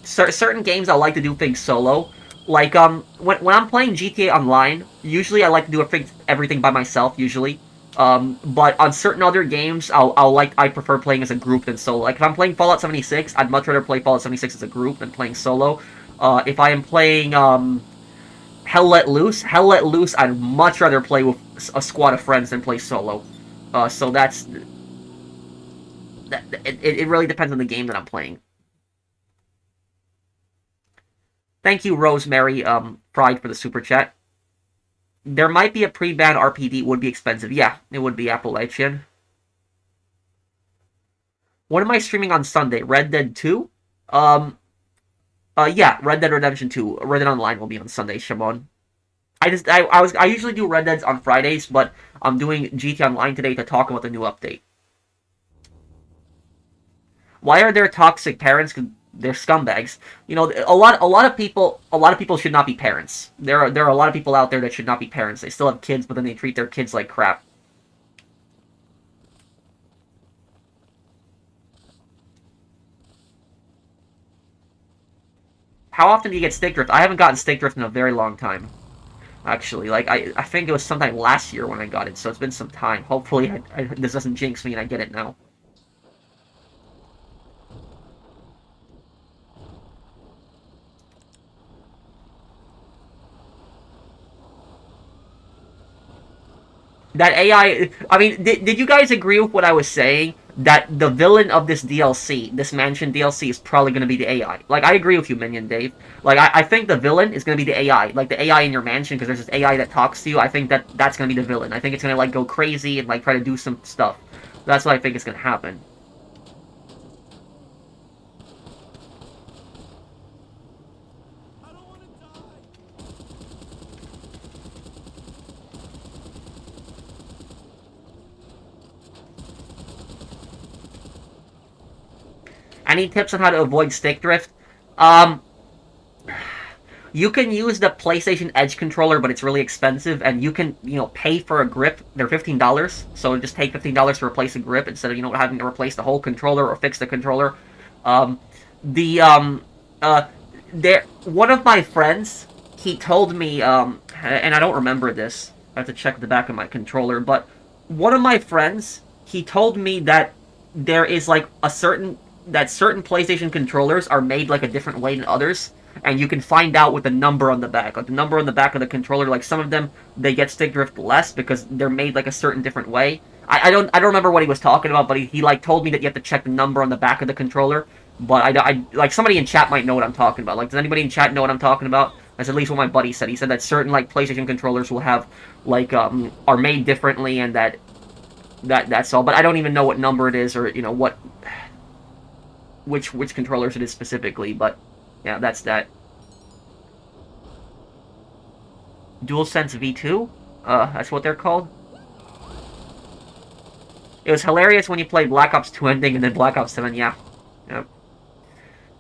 Certain games I like to do things solo. Like, when I'm playing GTA Online, usually I like to do everything by myself, usually. But on certain other games, I prefer playing as a group than solo. Like, if I'm playing Fallout 76, I'd much rather play Fallout 76 as a group than playing solo. If I am playing, Hell Let Loose, I'd much rather play with a squad of friends than play solo. So it really depends on the game that I'm playing. Thank you, Rosemary Fried, for the super chat. There might be a pre-ban RPD. It would be expensive. Yeah, it would be Appalachian. What am I streaming on Sunday? Red Dead 2? Yeah, Red Dead Redemption 2. Red Dead Online will be on Sunday, Shimon. I usually do Red Deads on Fridays, but I'm doing GT Online today to talk about the new update. Why are there toxic parents? They're scumbags. You know, a lot of people should not be parents. There are a lot of people out there that should not be parents. They still have kids, but then they treat their kids like crap. How often do you get stick drift? I haven't gotten stick drift in a very long time. Actually, like, I think it was sometime last year when I got it, so it's been some time. Hopefully this doesn't jinx me and I get it now. That AI... I mean, did you guys agree with what I was saying? That the villain of this DLC, this Mansion DLC, is probably going to be the AI. Like, I agree with you, Minion Dave. Like, I think the villain is going to be the AI. Like, the AI in your mansion, because there's this AI that talks to you. I think that's going to be the villain. I think it's going to, like, go crazy and, like, try to do some stuff. That's what I think is going to happen. Any tips on how to avoid stick drift? You can use the PlayStation Edge controller, but it's really expensive, and you can, pay for a grip. They're $15, so just take $15 to replace a grip instead of, having to replace the whole controller or fix the controller. One of my friends, he told me, and I don't remember this. I have to check the back of my controller, but one of my friends, he told me that there is, like, certain PlayStation controllers are made, like, a different way than others, and you can find out with the number on the back. Like, the number on the back of the controller, like, some of them, they get stick drift less because they're made, like, a certain different way. I don't remember what he was talking about, but he like, told me that you have to check the number on the back of the controller, but I like, somebody in chat might know what I'm talking about. Like, does anybody in chat know what I'm talking about? That's at least what my buddy said. He said that certain, like, PlayStation controllers will have, like, are made differently, and that's all. But I don't even know what number it is, or, which controllers it is specifically, but yeah, that's that. DualSense V2? That's what they're called? It was hilarious when you played Black Ops 2 ending and then Black Ops 7, yeah. Yep.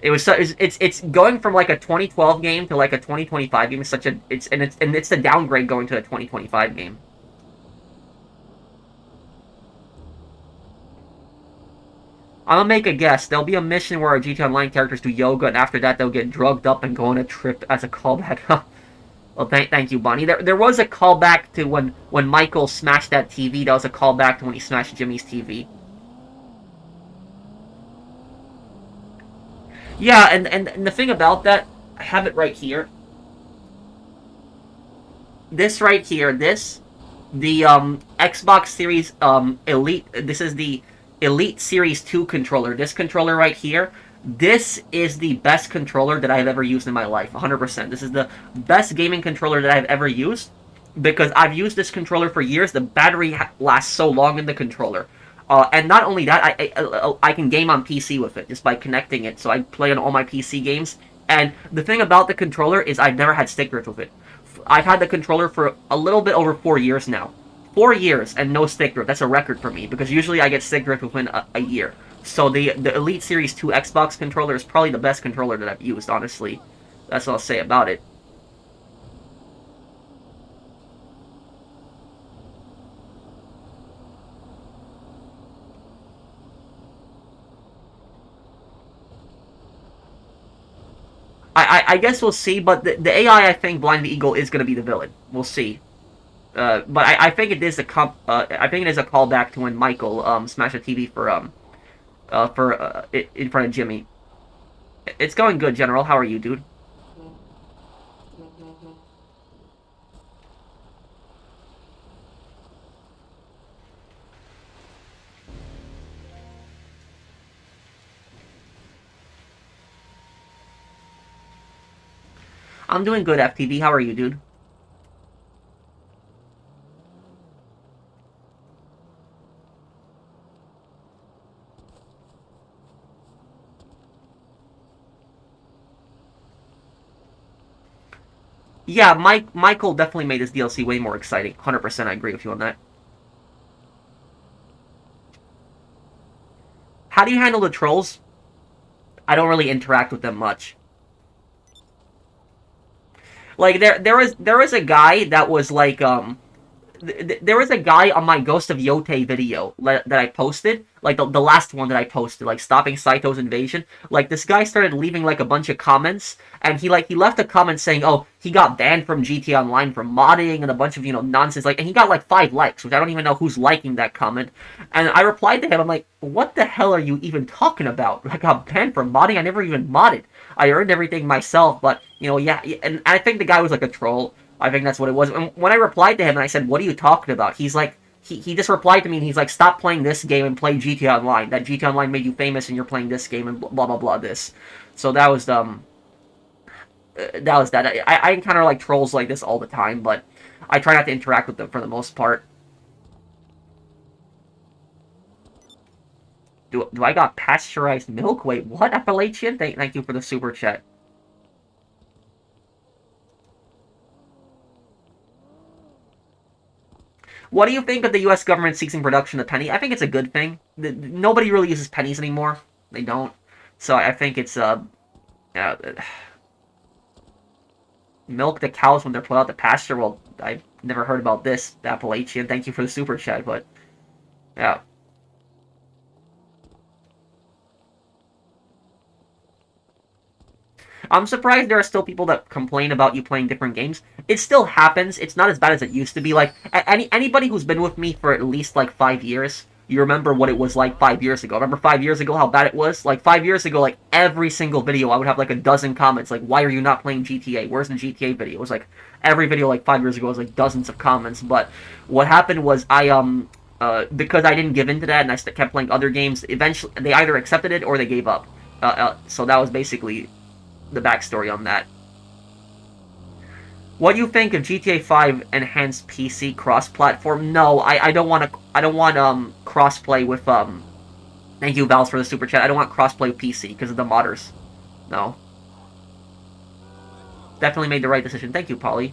It was it's going from like a 2012 game to like a 2025 game. It's the downgrade going to a 2025 game. I'm gonna make a guess. There'll be a mission where our GT Online characters do yoga, and after that they'll get drugged up and go on a trip as a callback. Well, thank you, Bonnie. There was a callback to when Michael smashed that TV. That was a callback to when he smashed Jimmy's TV. Yeah, and the thing about that, I have it right here. This right here, the Xbox Series Elite. This is the Elite Series 2 controller. This controller right here, this is the best controller that I've ever used in my life, 100%. This is the best gaming controller that I've ever used, because I've used this controller for years. The battery lasts so long in the controller. And not only that, I can game on PC with it, just by connecting it, so I play on all my PC games. And the thing about the controller is I've never had stick drift with it. I've had the controller for a little bit over 4 years now. 4 years and no stick drift. That's a record for me, because usually I get stick drift within a year. So the Elite Series 2 Xbox controller is probably the best controller that I've used, honestly. That's what I'll say about it. I guess we'll see, but the AI, I think Blind Eagle is going to be the villain. We'll see. But I think it is I think it is a callback to when Michael smashed a TV for in front of Jimmy. It's going good, General. How are you, dude? I'm doing good, FTV. How are you, dude? Yeah, Michael definitely made this DLC way more exciting. 100%, I agree with you on that. How do you handle the trolls? I don't really interact with them much. Like there was a guy that was like there was a guy on my Ghost of Yote video that I posted, like the last one that I posted, like stopping Saito's invasion. Like this guy started leaving like a bunch of comments, and he left a comment saying, "Oh, he got banned from GTA Online for modding and a bunch of nonsense." Like, and he got like 5 likes, which I don't even know who's liking that comment. And I replied to him, I'm like, "What the hell are you even talking about? Like, I got banned from modding? I never even modded. I earned everything myself." But yeah, and I think the guy was like a troll. I think that's what it was. And when I replied to him and I said, "What are you talking about?" He's like, he just replied to me and he's like, "Stop playing this game and play GTA Online. That GTA Online made you famous and you're playing this game and blah blah blah this." So that was that. I encounter like trolls like this all the time, but I try not to interact with them for the most part. Do I got pasteurized milk? Wait, what? Appalachian? Thank you for the super chat. What do you think of the U.S. government ceasing production of penny? I think it's a good thing. Nobody really uses pennies anymore. They don't. So I think it's uh, milk the cows when they're put out to pasture. Well, I've never heard about this, Appalachian. Thank you for the super chat, but yeah. I'm surprised there are still people that complain about you playing different games. It still happens. It's not as bad as it used to be. Like anybody who's been with me for at least like 5 years, you remember what it was like 5 years ago. Remember 5 years ago how bad it was? Like 5 years ago, like every single video, I would have like a dozen comments like, "Why are you not playing GTA? Where's the GTA video?" It was like every video like 5 years ago was like dozens of comments. But what happened was because I didn't give in to that and I kept playing other games, eventually they either accepted it or they gave up. So that was basically the backstory on that. What do you think of GTA 5 enhanced PC cross-platform? No, I don't want to. I don't want crossplay with Thank you, Vals, for the super chat. I don't want crossplay with PC because of the modders. No. Definitely made the right decision. Thank you, Polly.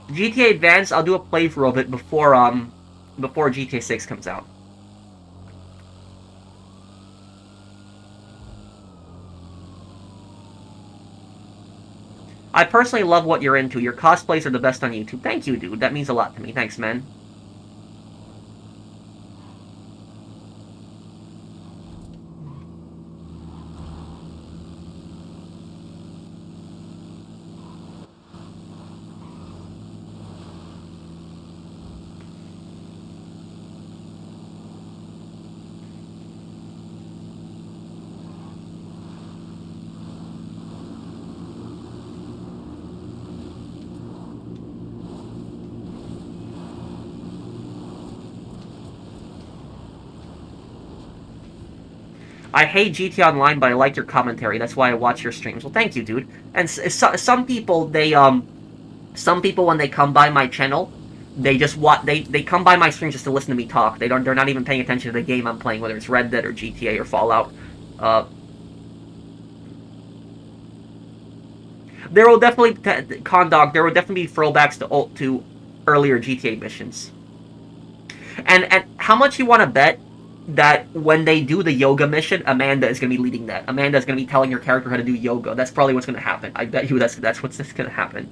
GTA Advance, I'll do a playthrough of it before GTA 6 comes out. I personally love what you're into. Your cosplays are the best on YouTube. Thank you, dude. That means a lot to me. Thanks, man. I hate GT Online, but I like your commentary. That's why I watch your streams. Well, thank you, dude. And some people, some people when they come by my channel, they just they come by my streams just to listen to me talk. They're not even paying attention to the game I'm playing, whether it's Red Dead or GTA or Fallout. There will definitely Condog. There will definitely be throwbacks to earlier GTA missions. And how much you want to bet that when they do the yoga mission, Amanda is going to be leading that. Amanda is going to be telling your character how to do yoga. That's probably what's going to happen. I bet you that's what's going to happen.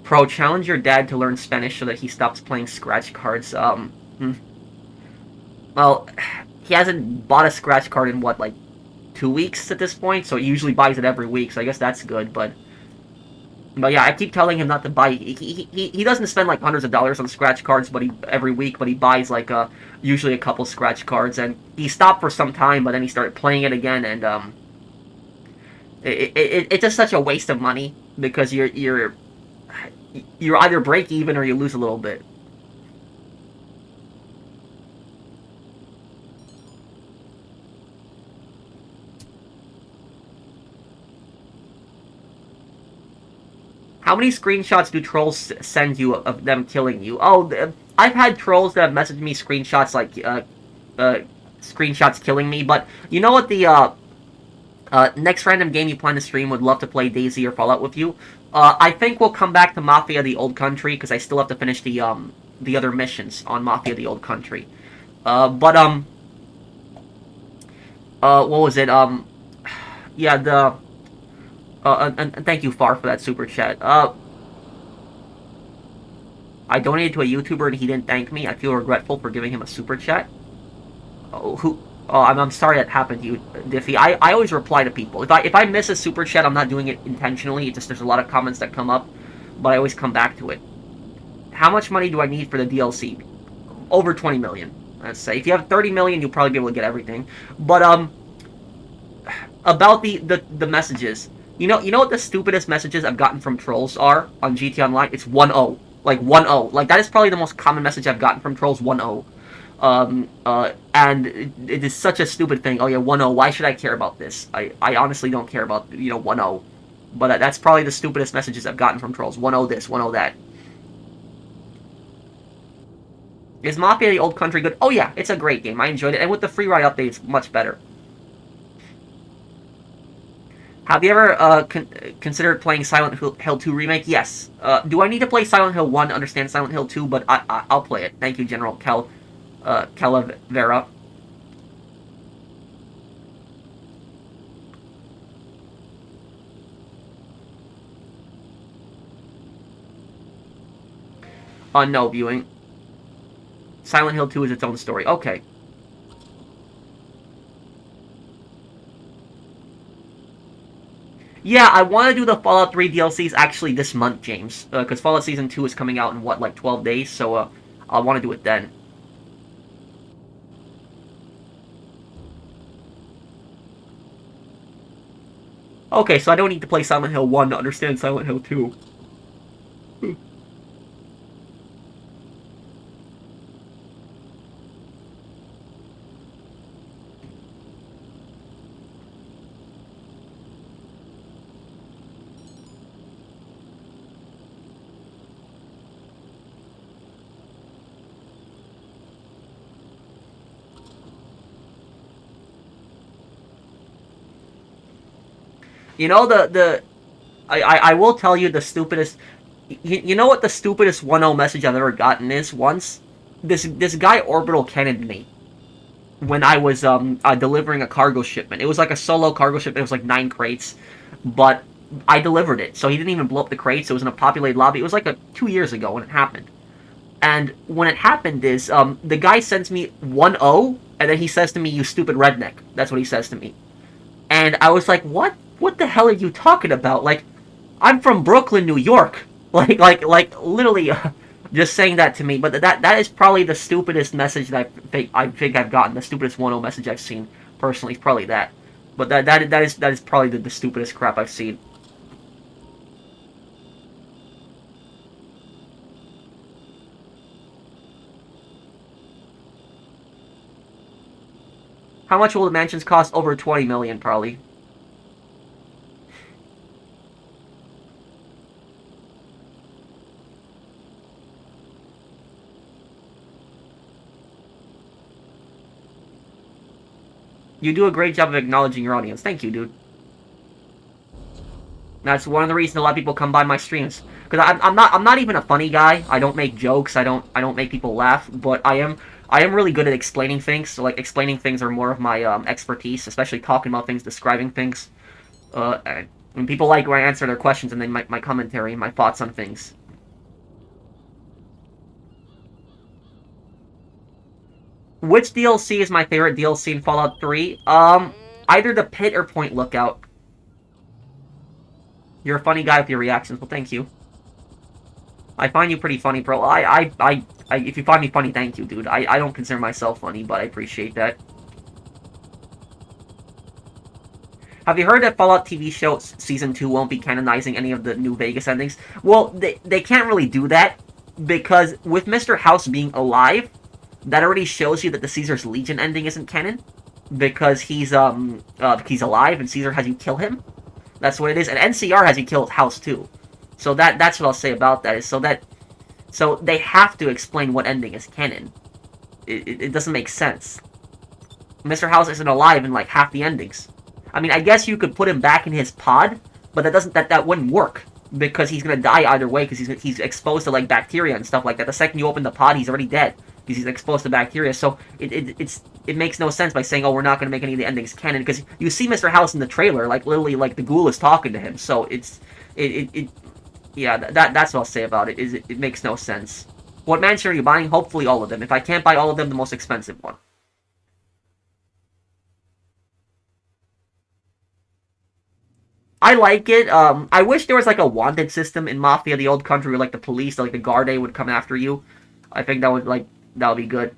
Pro, challenge your dad to learn Spanish so that he stops playing scratch cards. Well, he hasn't bought a scratch card in what, like 2 weeks at this point, so he usually buys it every week, so I guess that's good, but yeah, I keep telling him not to buy. He doesn't spend like hundreds of dollars on scratch cards, but every week, but he buys like usually a couple scratch cards, and he stopped for some time, but then he started playing it again, and it's just such a waste of money because you're either break even or you lose a little bit. How many screenshots do trolls send you of them killing you? Oh, I've had trolls that have messaged me screenshots like screenshots killing me, but you know what the next random game you plan to stream would love to play DayZ or Fallout with you. I think we'll come back to Mafia the Old Country because I still have to finish the other missions on Mafia the Old Country. What was it? Yeah, the and thank you, Far, for that super chat. I donated to a YouTuber and he didn't thank me. I feel regretful for giving him a super chat. Oh, I'm sorry that happened to you, Diffie. I always reply to people. If I miss a super chat, I'm not doing it intentionally. It's just there's a lot of comments that come up, but I always come back to it. How much money do I need for the DLC? Over 20 million. Let's say if you have 30 million, you'll probably be able to get everything. But about the messages. You know what the stupidest messages I've gotten from trolls are on GT Online? It's 1-0. Like 1-0. Like that is probably the most common message I've gotten from trolls, 1-0. And it is such a stupid thing. Oh yeah, 1-0. Why should I care about this? I honestly don't care about 1-0. But that's probably the stupidest messages I've gotten from trolls. 1-0 this, 1-0 that. Is Mafia the Old Country good? Oh yeah, it's a great game. I enjoyed it, and with the free ride update, it's much better. Have you ever considered playing Silent Hill 2 Remake? Yes. Do I need to play Silent Hill 1 to understand Silent Hill 2? But I'll play it. Thank you, General Calavera. No viewing. Silent Hill 2 is its own story. Okay. Yeah, I want to do the Fallout 3 DLCs actually this month, James. Because Fallout Season 2 is coming out in, what, like 12 days? So, I want to do it then. Okay, so I don't need to play Silent Hill 1 to understand Silent Hill 2. You know I will tell you the stupidest. You know what the stupidest 1-0 message I've ever gotten is? Once, this guy orbital cannoned me when I was delivering a cargo shipment. It was like a solo cargo shipment. It was like 9 crates, but I delivered it, so he didn't even blow up the crates. It was in a populated lobby. It was like 2 years ago when it happened. And when it happened is the guy sends me 1-0, and then he says to me, "You stupid redneck." That's what he says to me. And I was like, "What? What the hell are you talking about? Like, I'm from Brooklyn, New York." Like literally, just saying that to me. But that is probably the stupidest message that I think I've gotten. The stupidest 1-0 message I've seen personally is probably that. But that is probably the stupidest crap I've seen. How much will the mansions cost? Over 20 million, probably. You do a great job of acknowledging your audience. Thank you, dude. That's one of the reasons a lot of people come by my streams. Because I'm not even a funny guy. I don't make jokes. I don't make people laugh. But I am really good at explaining things. So like explaining things are more of my expertise, especially talking about things, describing things. And people like when I answer their questions and then my commentary and my thoughts on things. Which DLC is my favorite DLC in Fallout 3? Either the Pit or Point Lookout. You're a funny guy with your reactions. Well, thank you. I find you pretty funny, bro. If you find me funny, thank you, dude. I don't consider myself funny, but I appreciate that. Have you heard that Fallout TV show Season 2 won't be canonizing any of the New Vegas endings? Well, they can't really do that, because with Mr. House being alive, that already shows you that the Caesar's Legion ending isn't canon, because he's alive and Caesar has you kill him. That's what it is, and NCR has you kill House too. So that's what I'll say about that. So they have to explain what ending is canon. It doesn't make sense. Mr. House isn't alive in like half the endings. I mean, I guess you could put him back in his pod, but that wouldn't work, because he's gonna die either way, because he's exposed to like bacteria and stuff like that. The second you open the pod, he's already dead because he's exposed to bacteria. So it makes no sense by saying, oh, we're not gonna make any of the endings canon, because you see Mr. House in the trailer, like literally like the ghoul is talking to him. So yeah, that's what I'll say about it. It makes no sense. What mansion are you buying? Hopefully all of them. If I can't buy all of them, the most expensive one. I like it. I wish there was like a wanted system in Mafia, the old country, where like the police, like the Guarde would come after you. I think that would be good.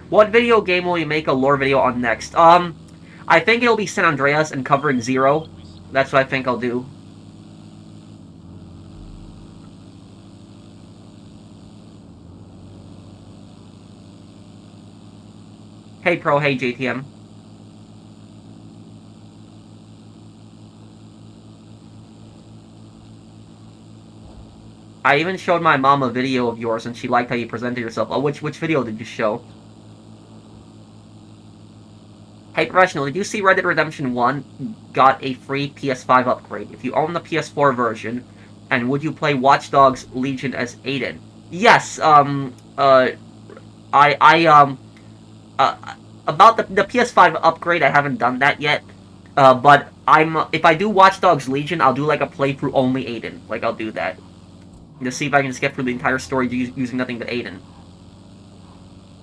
What video game will you make a lore video on next? I think it'll be San Andreas and covering Zero. That's what I think I'll do. Hey Pro, hey JTM. I even showed my mom a video of yours and she liked how you presented yourself. Oh, which video did you show? Hey Professional, did you see Red Dead Redemption 1 got a free PS5 upgrade? If you own the PS4 version, and would you play Watch Dogs Legion as Aiden? Yes, about the PS5 upgrade, I haven't done that yet. But if I do Watch Dogs Legion, I'll do like a playthrough only Aiden. Like, I'll do that. To see if I can just get through the entire story using nothing but Aiden.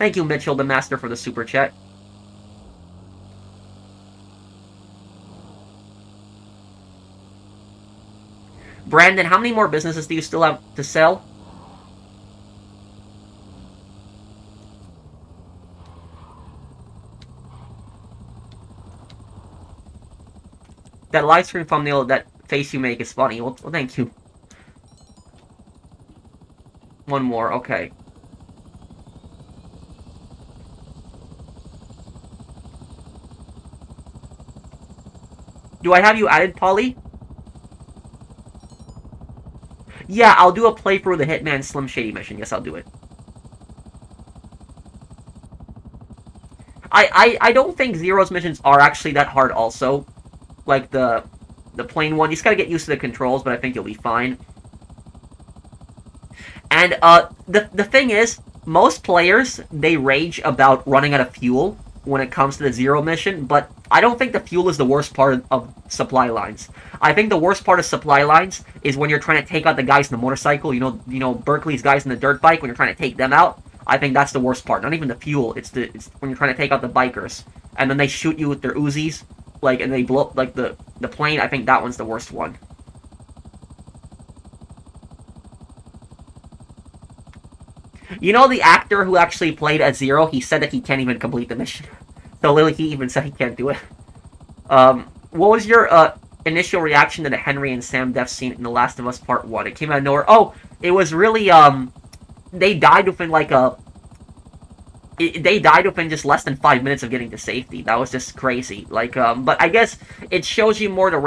Thank you, Mitchell the Master, for the super chat. Brandon, how many more businesses do you still have to sell? That live stream thumbnail, that face you make is funny. Well, thank you. One more, okay. Do I have you added, Polly? Yeah, I'll do a playthrough of the Hitman Slim Shady mission. Yes, I'll do it. I don't think Zero's missions are actually that hard also. Like the plain one. You just gotta get used to the controls, but I think you'll be fine. And the thing is, most players, they rage about running out of fuel when it comes to the Zero mission, but I don't think the fuel is the worst part of supply lines. I think the worst part of supply lines is when you're trying to take out the guys in the motorcycle. You know Berkeley's guys in the dirt bike, when you're trying to take them out. I think that's the worst part. Not even the fuel. It's when you're trying to take out the bikers, and then they shoot you with their Uzis, like, and they blow up like the plane. I think that one's the worst one. You know the actor who actually played as Zero? He said that he can't even complete the mission. So Lily, he even said he can't do it. What was your initial reaction to the Henry and Sam death scene in The Last of Us Part One? It came out of nowhere. Oh, it was really they died within like they died within just less than 5 minutes of getting to safety. That was just crazy. Like, but I guess it shows you more the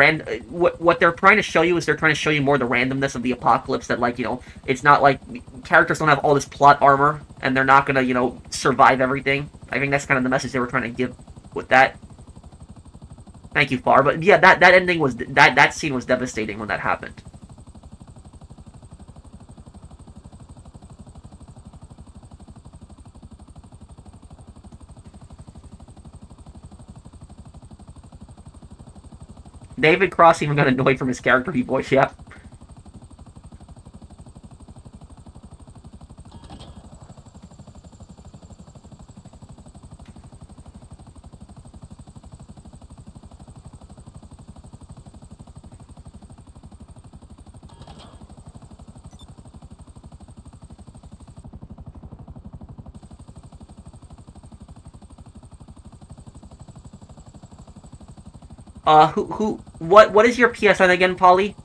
what they're trying to show you is they're trying to show you more the randomness of the apocalypse. That, like, it's not like characters don't have all this plot armor and they're not gonna survive everything. I think that's kind of the message they were trying to give with that. Thank you, Far. But yeah, that ending was that scene was devastating when that happened. David Cross even got annoyed from his character he voiced. Yep. What is your PSN again, Polly?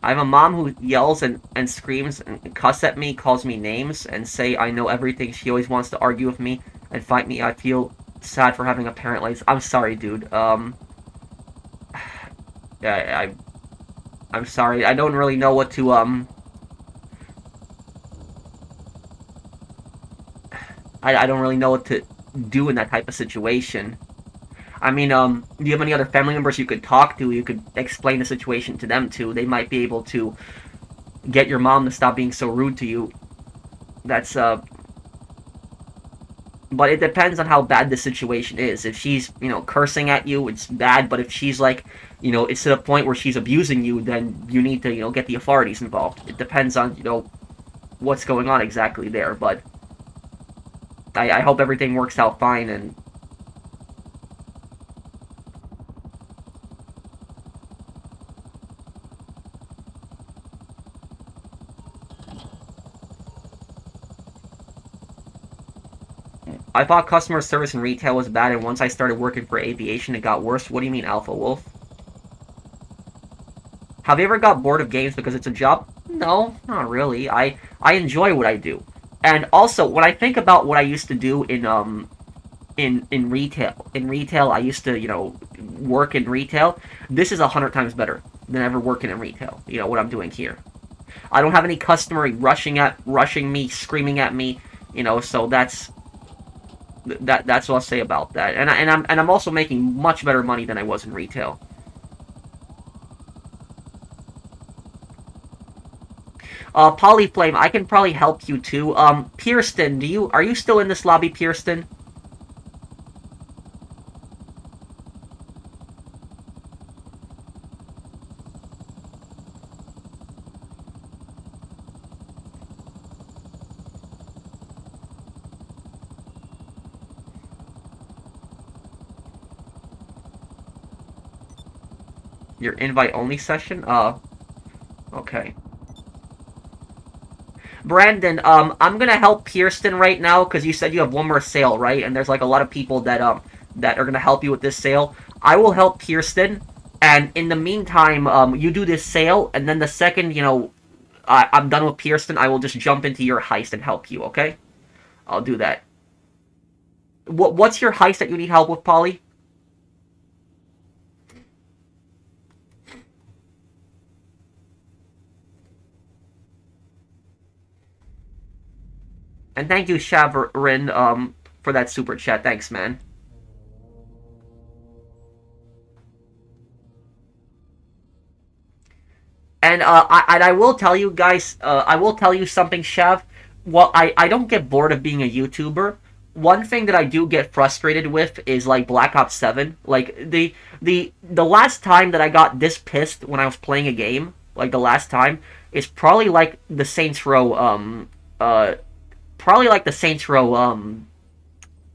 I have a mom who yells and screams and cuss at me, calls me names, and say I know everything. She always wants to argue with me and fight me. I feel sad for having a parent like this. I'm sorry, dude. Yeah, I'm sorry. I don't really know what to I don't really know what to do in that type of situation. I mean, do you have any other family members you could talk to? You could explain the situation to them too. They might be able to get your mom to stop being so rude to you. That's but it depends on how bad the situation is. If she's, cursing at you, it's bad, but if she's like, it's to the point where she's abusing you, then you need to, get the authorities involved. It depends on, what's going on exactly there, but I hope everything works out fine. And I thought customer service in retail was bad, and once I started working for aviation, it got worse. What do you mean, Alpha Wolf? Have you ever got bored of games because it's a job? No, not really. I enjoy what I do. And also, when I think about what I used to do in retail, I used to, work in retail. This is 100 times better than ever working in retail. What I'm doing here. I don't have any customer rushing me, screaming at me, so that's what I'll say about that. And I'm also making much better money than I was in retail. Polyflame, I can probably help you too. Pierston, are you still in this lobby, Pierston? Your invite-only session? Okay. Brandon, I'm gonna help Pierston right now, because you said you have one more sale, right? And there's, like, a lot of people that that are gonna help you with this sale. I will help Pierston, and in the meantime, you do this sale, and then the second, I'm done with Pierston, I will just jump into your heist and help you, okay? I'll do that. What's your heist that you need help with, Polly? And thank you, Shavrin, for that super chat. Thanks, man. And I will tell you guys, I will tell you something, Shav. Well, I don't get bored of being a YouTuber. one thing that I do get frustrated with is like Black Ops 7. Like the last time that I got this pissed when I was playing a game, like the last time, is probably like the Saints Row probably like the Saints Row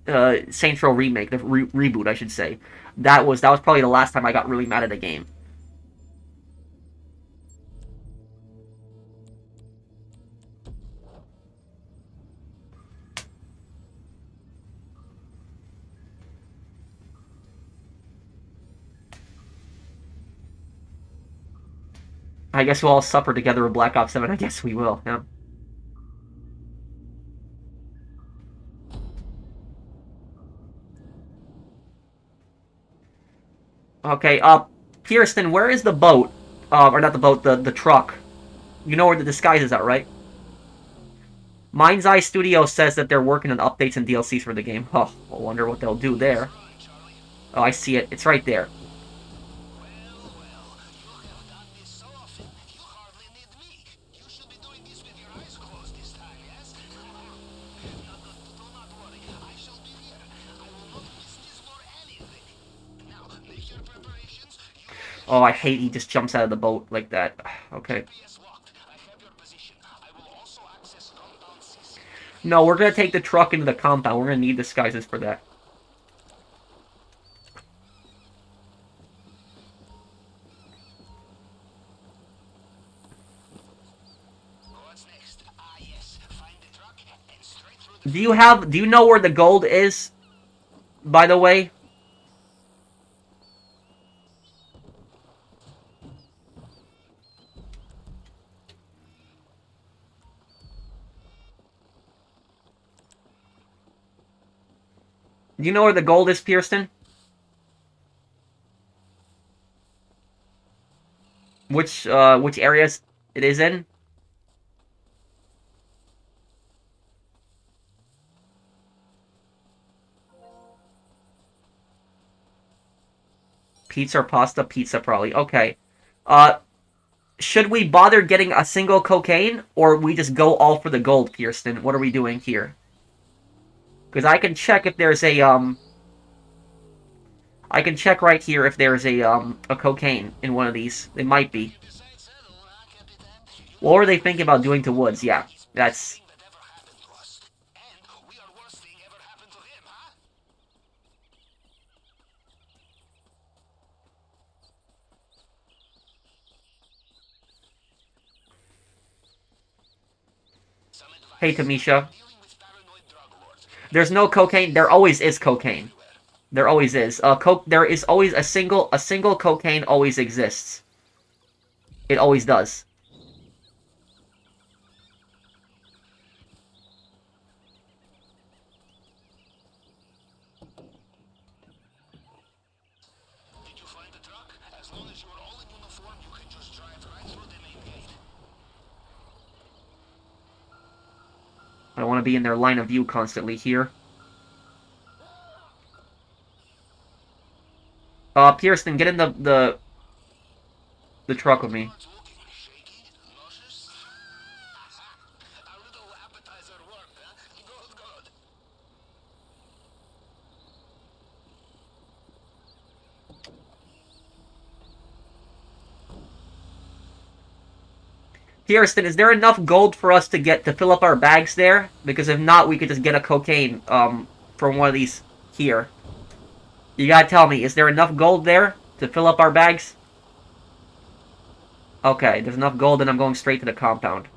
remake, the reboot I should say. That was probably the last time I got really mad at a game. I guess we'll all suffer together with Black Ops 7. I guess we will. Yeah. Okay. Kirsten, where is the boat? Or not the boat, the truck. You know where the disguise is at, right? Mind's Eye Studio says that they're working on updates and DLCs for the game. Oh, I wonder what they'll do there. Oh, I see it. It's right there. Oh, I hate he just jumps out of the boat like that. Okay. No, we're gonna take the truck into the compound. We're gonna need disguises for that. Do you know where the gold is? By the way? Do you know where the gold is, Kirsten? Which areas it is in? Pizza or pasta? Pizza, probably. Okay. Should we bother getting a single cocaine, or we just go all for the gold, Kirsten? What are we doing here? Because I can check if there's I can check right here if there's a cocaine in one of these. It might be. What were they thinking about doing to Woods? Yeah, that's... Hey, Tamisha. There's no cocaine. There always is cocaine. There always is. There is always a single cocaine always exists. It always does. Did you find the truck? As long as you are all in uniform, you can just drive right through the main gate. I don't want to be in their line of view constantly here. Kirsten, get in the truck with me. Kirsten, is there enough gold for us to fill up our bags there? Because if not, we could just get a cocaine from one of these here. You gotta tell me, is there enough gold there to fill up our bags? Okay, there's enough gold, and I'm going straight to the compound.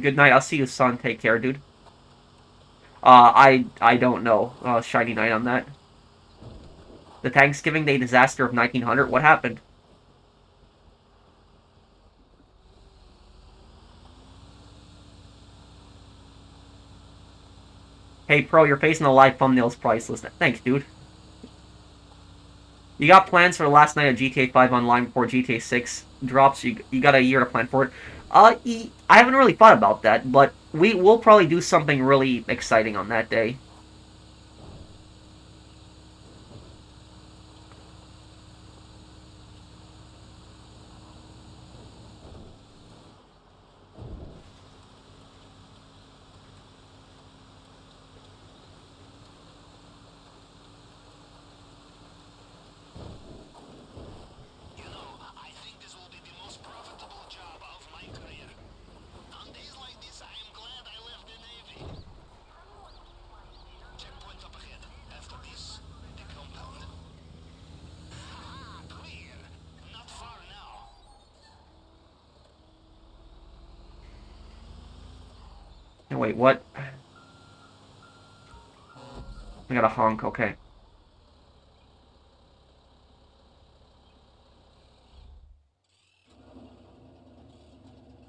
Good night. I'll see you, son. Take care, dude. I don't know. Shiny night on that. The Thanksgiving Day disaster of 1900. What happened? Hey, Pro, your face in the live thumbnail is priceless. Thanks, dude. You got plans for the last night of GTA 5 online before GTA 6 drops? You got a year to plan for it. I haven't really thought about that, but we'll probably do something really exciting on that day. Wait, what? I got a honk, okay.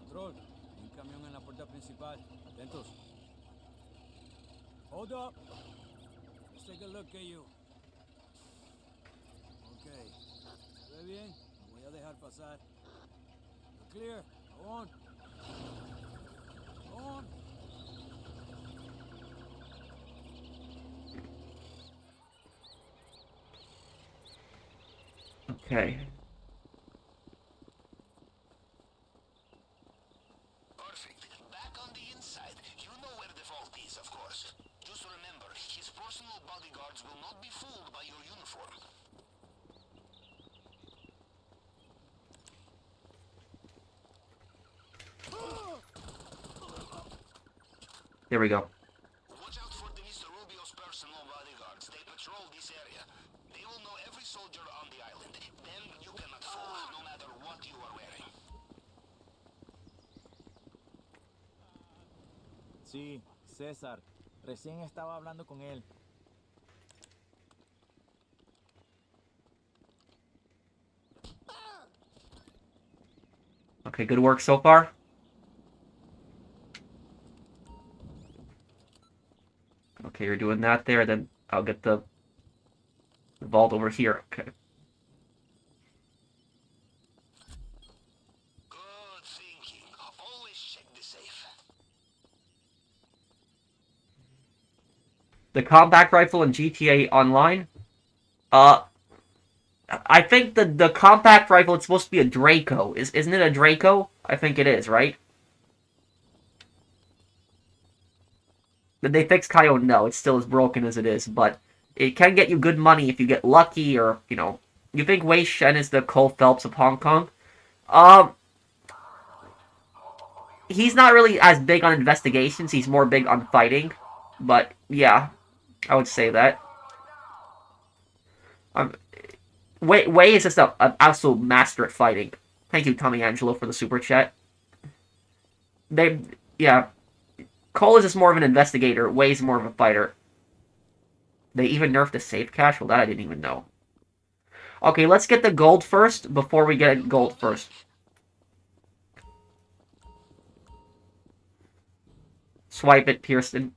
Control, hay un camión en la puerta principal. Atentos. Hold up. Let's take a look at you. Okay. ¿Se ve bien? Me voy a dejar pasar. You're clear. Go on. Go on. Okay. Perfect. Back on the inside. You know where the vault is, of course. Just remember, his personal bodyguards will not be fooled by your uniform. There we go. Watch out for the Mr. Rubio's personal bodyguards. They patrol this area. They will know every soldier on the island. Them you cannot fool, no matter what you are wearing. Sí, César. Recién estaba hablando con él. Okay, good work so far. Okay, you're doing that there, then I'll get the vault over here. Okay. Good thinking. Always check the safe. The compact rifle in GTA Online. I think the compact rifle, it's supposed to be a Draco. Isn't it a Draco? I think it is, right? Did they fix Coyote? No, it's still as broken as it is, but it can get you good money if you get lucky, or, you know. You think Wei Shen is the Cole Phelps of Hong Kong? He's not really as big on investigations, he's more big on fighting. But, yeah, I would say that. Wei is just an absolute master at fighting. Thank you, Tommy Angelo, for the super chat. Yeah. Cole is just more of an investigator. Wei's more of a fighter. They even nerfed the safe cache? Well, that I didn't even know. Okay, let's get the gold first before we get gold first. Swipe it, Pearson.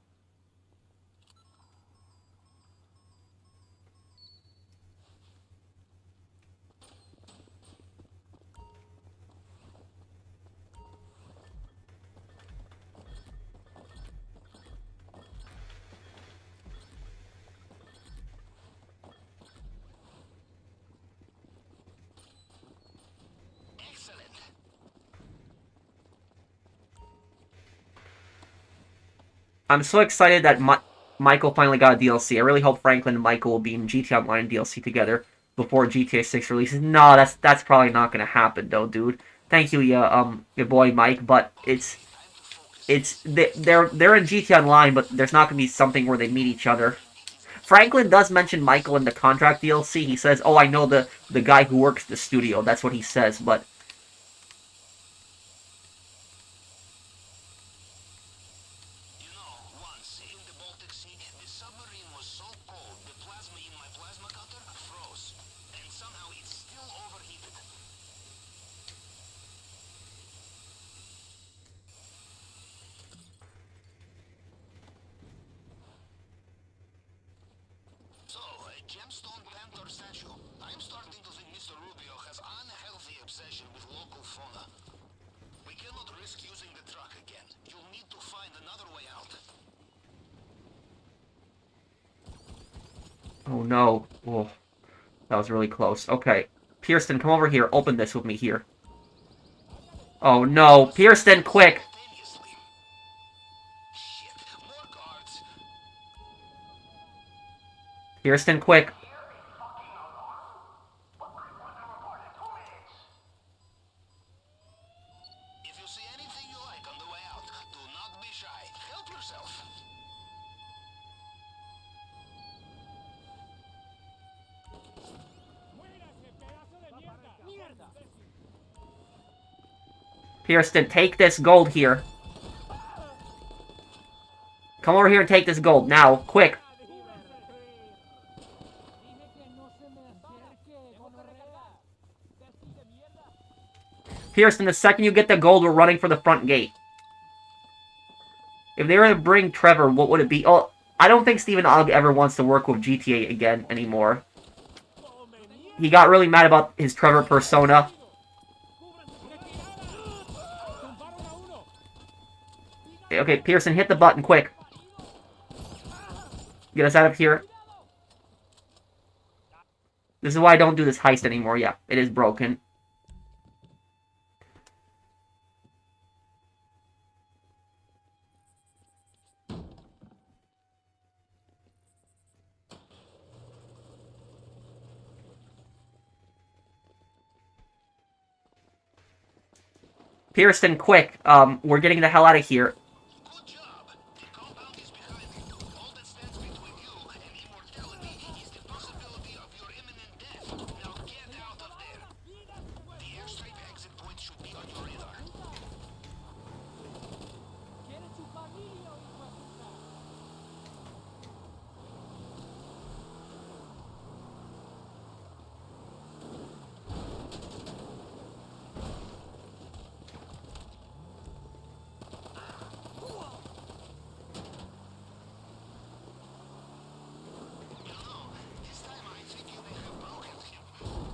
I'm so excited that Michael finally got a DLC. I really hope Franklin and Michael will be in GTA Online DLC together before GTA 6 releases. No, that's probably not gonna happen though, dude. Thank you, your boy Mike, but they're in GTA Online, but there's not gonna be something where they meet each other. Franklin does mention Michael in the contract DLC. He says, "Oh, I know the guy who works the studio." That's what he says, but Oh no. Oh, that was really close. Okay. Pearson, come over here. Open this with me here. Oh no. Pearson, quick! Simultaneously. Shit, more guards. Pearson, quick. If you see anything you like on the way out, do not be shy. Help yourself. Pearson, take this gold here. Come over here and take this gold. Now, quick. Pearson, the second you get the gold, we're running for the front gate. If they were to bring Trevor, what would it be? Oh, I don't think Stephen Ogg ever wants to work with GTA again anymore. He got really mad about his Trevor persona. Okay, Pearson, hit the button, quick. Get us out of here. This is why I don't do this heist anymore. Yeah, it is broken. Pearson, quick. We're getting the hell out of here. Good job. The compound is behind you. All that stands between you and immortality is the possibility of your imminent death. Now get out of there. The airstrike exit point should be on your radar. This time I think you may have broken him.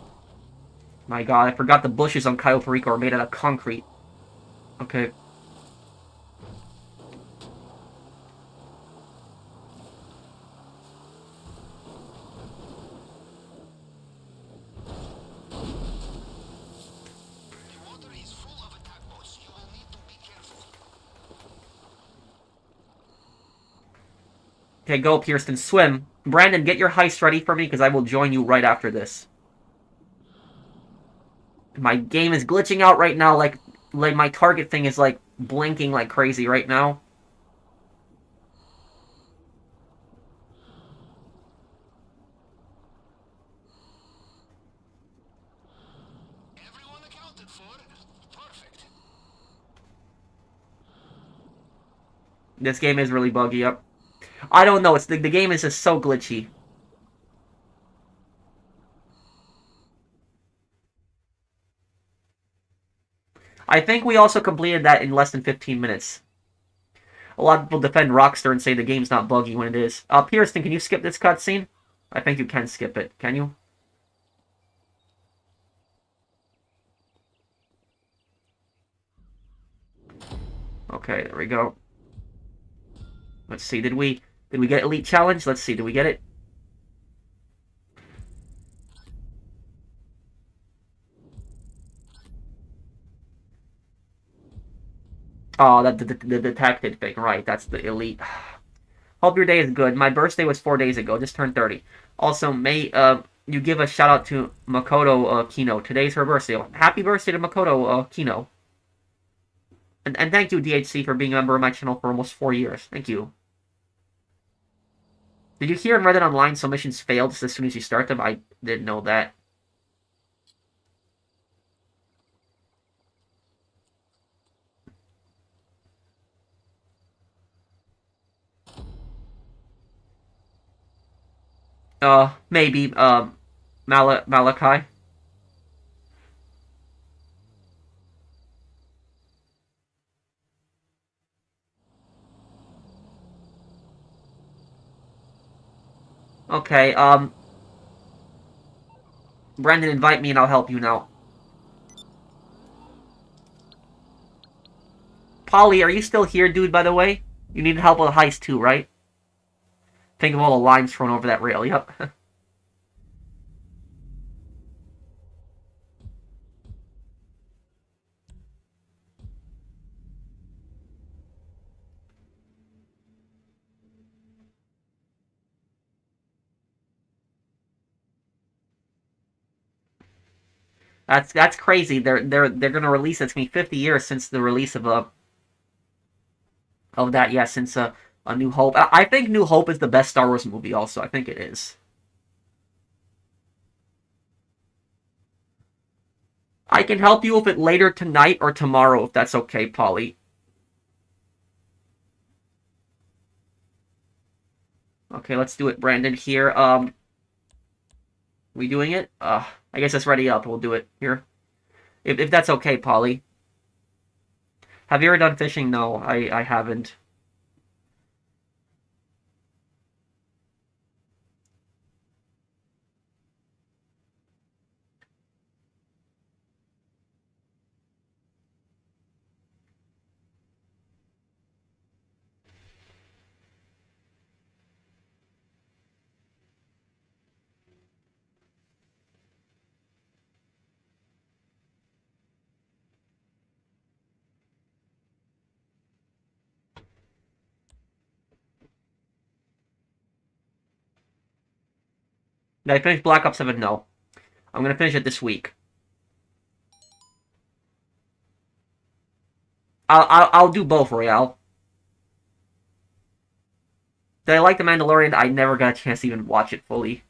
My god, I forgot the bushes on Cayo Perico are made out of concrete. Okay. The water is full of attack boats. You will need to be careful. Okay, go, Pearson. Swim. Brandon, get your heist ready for me, because I will join you right after this. My game is glitching out right now, like my target thing is, like, blinking like crazy right now. Everyone accounted for. Perfect. This game is really buggy up. I don't know, it's the game is just so glitchy. I think we also completed that in less than 15 minutes. A lot of people defend Rockstar and say the game's not buggy when it is. Pearson, can you skip this cutscene? I think you can skip it. Can you? Okay, there we go. Let's see, did we get Elite Challenge? Let's see, did we get it? Oh, the detected thing, right, that's the Elite. Hope your day is good. My birthday was 4 days ago, just turned 30. Also, may you give a shout out to Makoto Kino. Today's her birthday. Happy birthday to Makoto Kino. And thank you, DHC, for being a member of my channel for almost 4 years. Thank you. Did you hear in Reddit Online some missions fail just as soon as you start them? I didn't know that. Maybe, Malachi? Okay, Brandon, invite me and I'll help you now. Polly, are you still here, dude, by the way? You need help with a heist too, right? Think of all the lines thrown over that rail, yep. That's crazy. They're gonna release it. It's gonna be 50 years since the release of that. Yeah, since a New Hope. I think New Hope is the best Star Wars movie. Also, I think it is. I can help you with it later tonight or tomorrow if that's okay, Polly. Okay, let's do it, Brandon. Here, we doing it? I guess it's ready up. We'll do it here. If that's okay, Polly. Have you ever done fishing? No, I haven't. Did I finish Black Ops 7? No. I'm gonna finish it this week. I'll do both, Royale. Did I like The Mandalorian? I never got a chance to even watch it fully.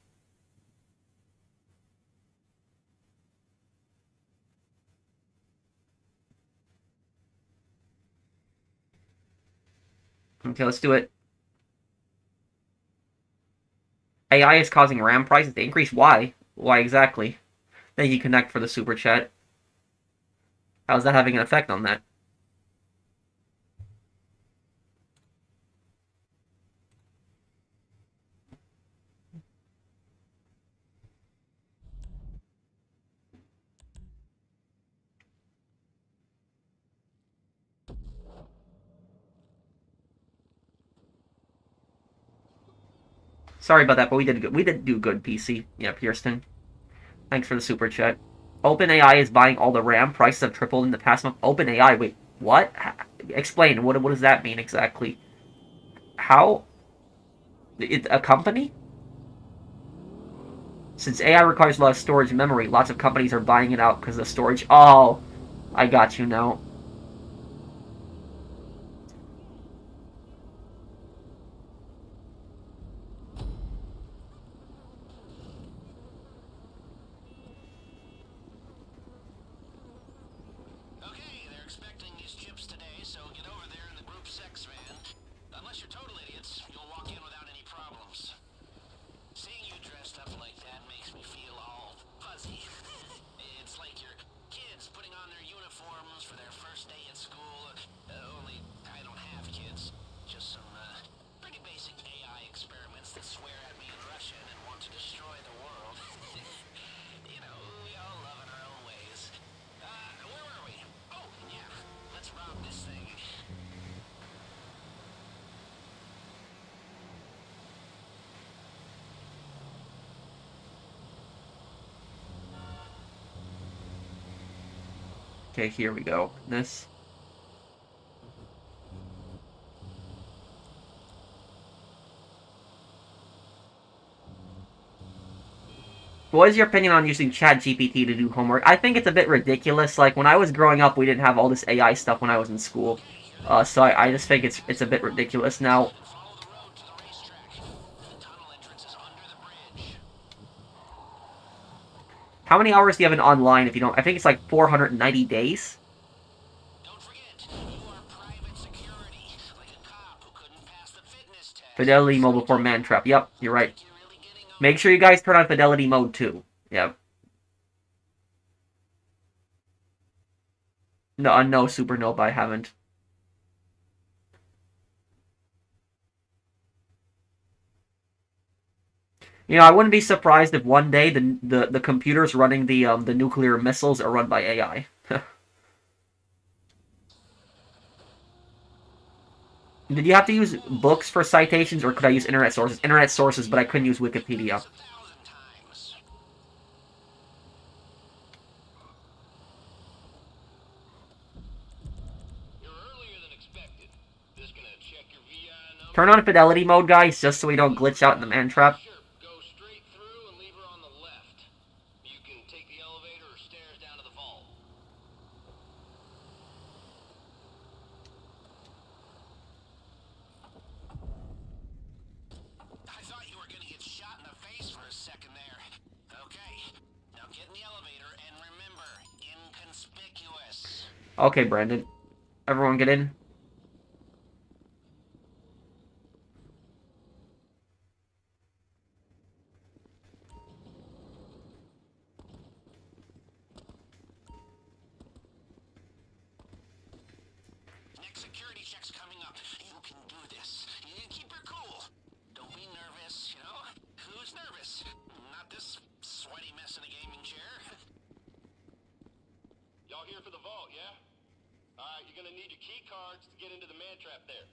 Okay, let's do it. AI is causing RAM prices to increase. Why? Why exactly? Thank you, Connect, for the super chat. How's that having an effect on that? Sorry about that, but we did good. We did do good, PC. Yeah, Pierston. Thanks for the super chat. OpenAI is buying all the RAM. Prices have tripled in the past month. OpenAI, wait, what? Explain. What does that mean exactly? How? A company? Since AI requires a lot of storage and memory, lots of companies are buying it out because of storage. Oh, I got you now. Okay, they're expecting these chips today, so get over there in the group sex van. Unless you're total idiots, you'll walk in without any problems. Seeing you dressed up like that makes me feel all fuzzy. It's like your kids putting on their uniforms for their first day at school. Only I don't have kids. Just some pretty basic AI experiments that swear at me in Russian and want to destroy the world. You know, we all love in our own ways. Where were we? Oh, yeah. Let's rob this thing. Okay, here we go. This. What is your opinion on using ChatGPT to do homework? I think it's a bit ridiculous. Like, when I was growing up, we didn't have all this AI stuff when I was in school. So I just think it's a bit ridiculous now. Follow the road to the racetrack. The tunnel entrance is under the bridge. How many hours do you have in online if you don't? I think it's like 490 days. Don't forget, you are private security, like a cop who couldn't pass the fitness test. Fidelity mode before man trap. Yep, you're right. You're really getting on. Make sure you guys turn on fidelity mode too. Yep. No, no, Supernova, I haven't. You know, I wouldn't be surprised if one day the computers running the nuclear missiles are run by AI. Did you have to use books for citations, or could I use internet sources? Internet sources, but I couldn't use Wikipedia. 1,000 times. You're earlier than expected. This gonna check your VI number. Turn on fidelity mode, guys, just so we don't glitch out in the man trap. Sure, go straight through and leave her on the left. You can take the elevator or stairs down Okay, Brandon. Everyone get in. Next security check's coming up. You can do this. You keep your cool. Don't be nervous, you know? Who's nervous? Not this sweaty mess in a gaming chair. Y'all here for the vault, yeah? Alright, you're gonna need your key cards to get into the man trap there.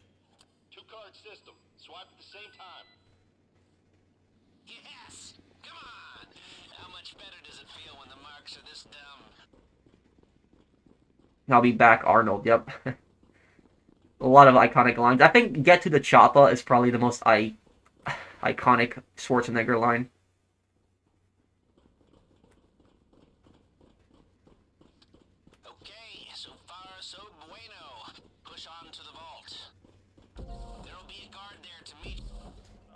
2-card system. Swipe at the same time. Yes! Come on! How much better does it feel when the marks are this dumb? I'll be back, Arnold. Yep. A lot of iconic lines. I think "Get to the Choppa" is probably the most iconic Schwarzenegger line. Okay, so far so bueno. Push on to the vault. There'll be a guard there to meet.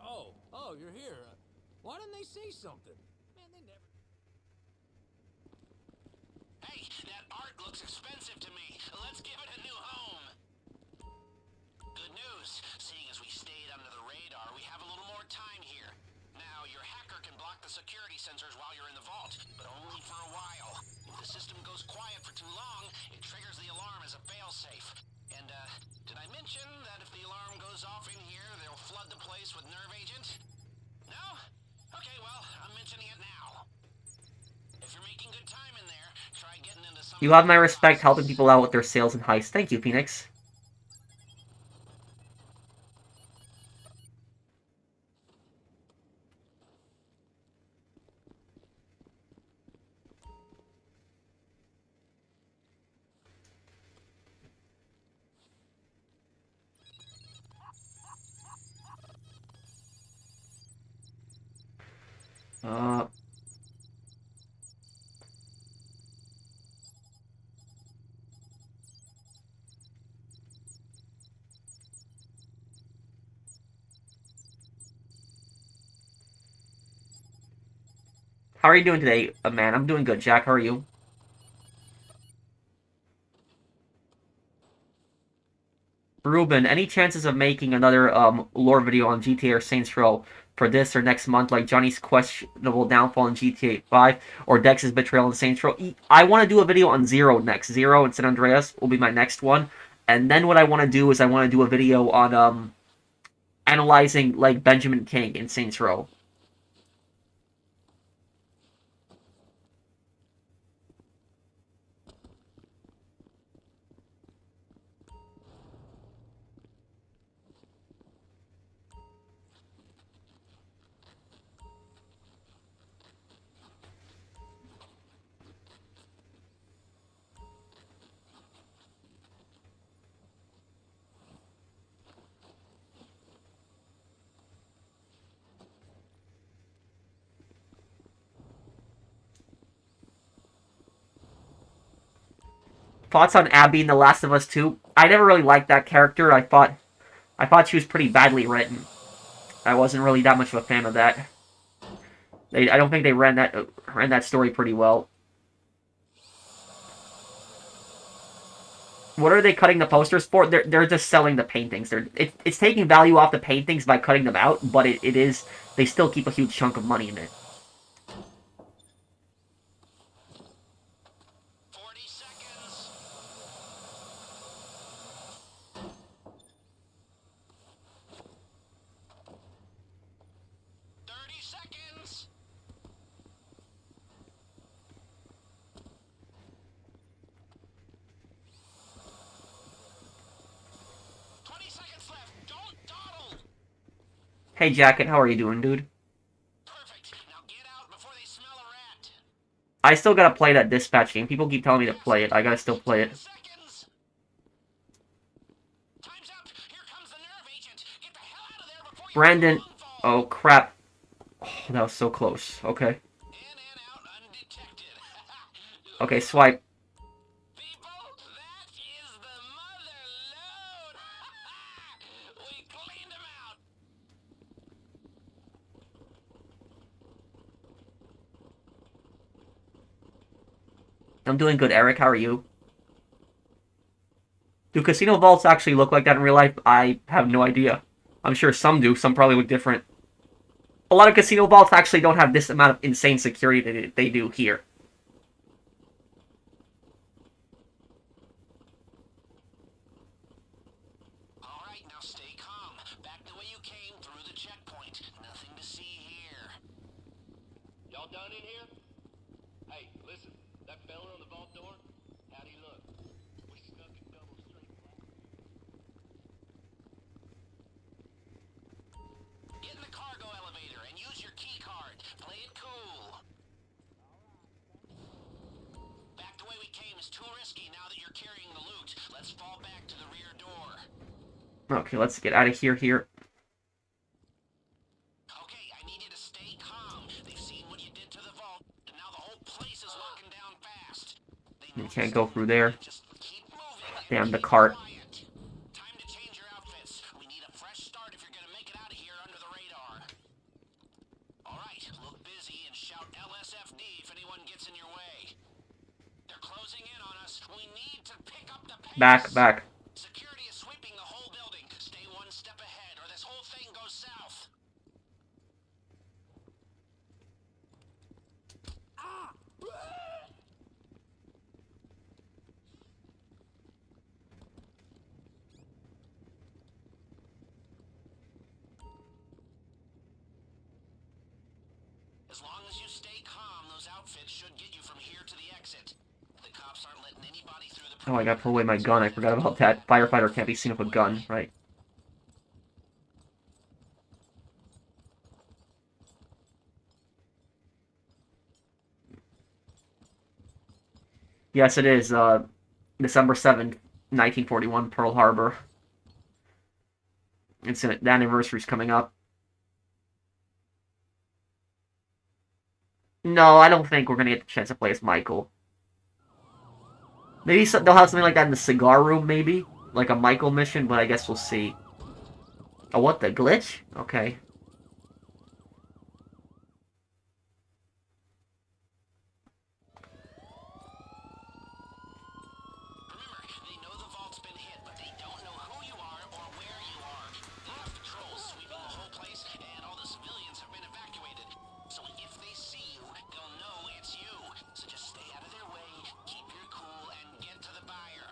Oh, you're here. Why didn't they say something? Man, they never... Hey, that art looks expensive to me. Let's give it a new home. Good news. Seeing as we stayed under the radar, we have a little more time here. Now, your hacker can block the security sensors while you're in the vault, but only for a while. If the system goes quiet for too long, it triggers the alarm as a failsafe. And, did I mention that if the alarm goes off in here, they'll flood the place with nerve agent? No? Okay, well, I'm mentioning it now. If you're making good time in there, try getting into some... You have my respect helping people out with their sales and heists. Thank you, Phoenix. Uh... How are you doing today, man? I'm doing good, Jack. How are you? Ruben, any chances of making another lore video on GTA or Saints Row for this or next month, like Johnny's questionable downfall in GTA 5 or Dex's betrayal in Saints Row? I want to do a video on Zero next. Zero and San Andreas will be my next one. And then what I want to do is I want to do a video on analyzing like Benjamin King in Saints Row. Thoughts on Abby in The Last of Us 2? I never really liked that character. I thought she was pretty badly written. I wasn't really that much of a fan of that. I don't think they ran that story pretty well. What are they cutting the posters for? They're just selling the paintings. It's taking value off the paintings by cutting them out, but it is they still keep a huge chunk of money in it. 40 seconds. 30 seconds. 20 seconds left. Don't dawdle. Hey, Jacket, how are you doing, dude? Perfect. Now get out before they smell a rat. I still gotta play that dispatch game. People keep telling me to play it. I gotta still play it. Seconds. Time's up. Here comes the nerve agent. Get the hell out of there before you Brandon. fall. Oh, crap. Oh, that was so close. Okay. In and out undetected. Okay, swipe. People, that is the mother load. We cleaned him out. I'm doing good, Eric. How are you? Do casino vaults actually look like that in real life? I have no idea. I'm sure some do. Some probably look different. A lot of casino vaults actually don't have this amount of insane security that they do here. All right, now stay calm. Back the way you came, through the checkpoint. Nothing to see here. Y'all done in here? Hey, listen. That fella on the vault door? How'd he look? We stuck in double straight black. Get in the cargo elevator and use your key card. Play it cool. Back the way we came is too risky now that you're carrying the loot. Let's fall back to the rear door. Okay, let's get out of here. Okay, I need you to stay calm. They've seen what you did to the vault, and now the whole place is locking down fast. You can't go through there. Just keep moving and Damn, the keep cart. quiet. Time to change your outfits. We need a fresh start if you're gonna make it out of here under the radar. All right, look busy and shout LSFD if anyone gets in your way. They're closing in on us. We need to pick up the pace. Back. Security is sweeping the whole building. Stay one step ahead or this whole thing goes south. As long as you stay calm, those outfits should get you from here to the exit. The cops aren't letting anybody through the... Oh, I gotta put away my gun. I forgot about that. Firefighter can't be seen with a gun, right? Yes, it is. December 7th, 1941, Pearl Harbor. The anniversary's coming up. No, I don't think we're gonna get the chance to play as Michael. Maybe they'll have something like that in the cigar room, maybe? Like a Michael mission, but I guess we'll see. Oh, what, the glitch? Okay. Remember, they know the vault's been hit, but they don't know who you are or where you are. They have patrols sweeping the whole place, and all the civilians have been evacuated. So if they see you, they'll know it's you. So just stay out of their way, keep your cool, and get to the buyer.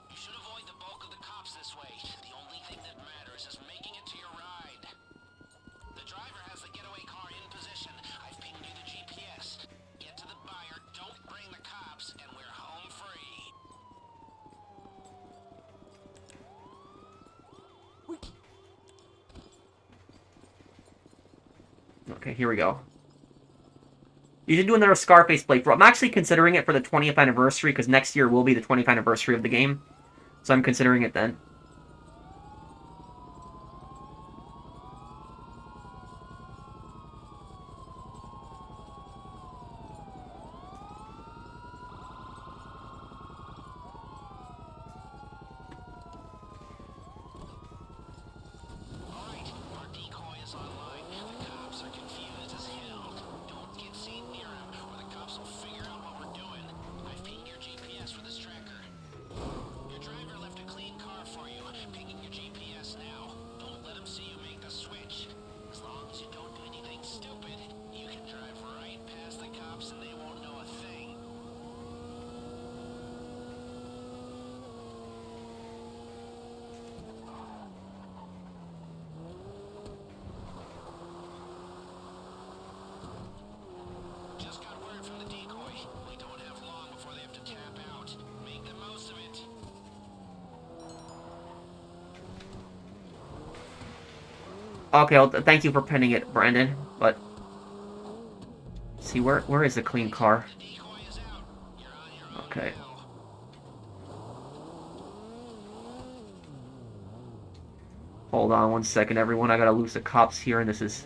You should avoid the bulk of the cops this way. The only thing that matters is making it to your ride. The driver has the getaway car in position. I've pinged you the GPS. Get to the buyer, don't bring the cops, and we're home free. Okay, here we go. You should do another Scarface playthrough. I'm actually considering it for the 20th anniversary, because next year will be the 20th anniversary of the game. So I'm considering it then. Alright, our decoy is online. The cops are confused as hell. Don't get seen near him, or the cops will figure out what we're doing. I've pinged your GPS for this tracker. Your driver left a clean car for you. Pinging your GPS now. Don't let him see you make the switch. As long as you don't do anything stupid, you can drive right past the cops and they won't know a thing. Just got word from the decoy. We don't have long before they have to tap out. Make the most of it. Okay, well, thank you for pinning it, Brandon. But see, where is the clean car? The decoy is out. You're on your own Okay. now. Hold on one second, everyone. I gotta lose the cops here, and this is...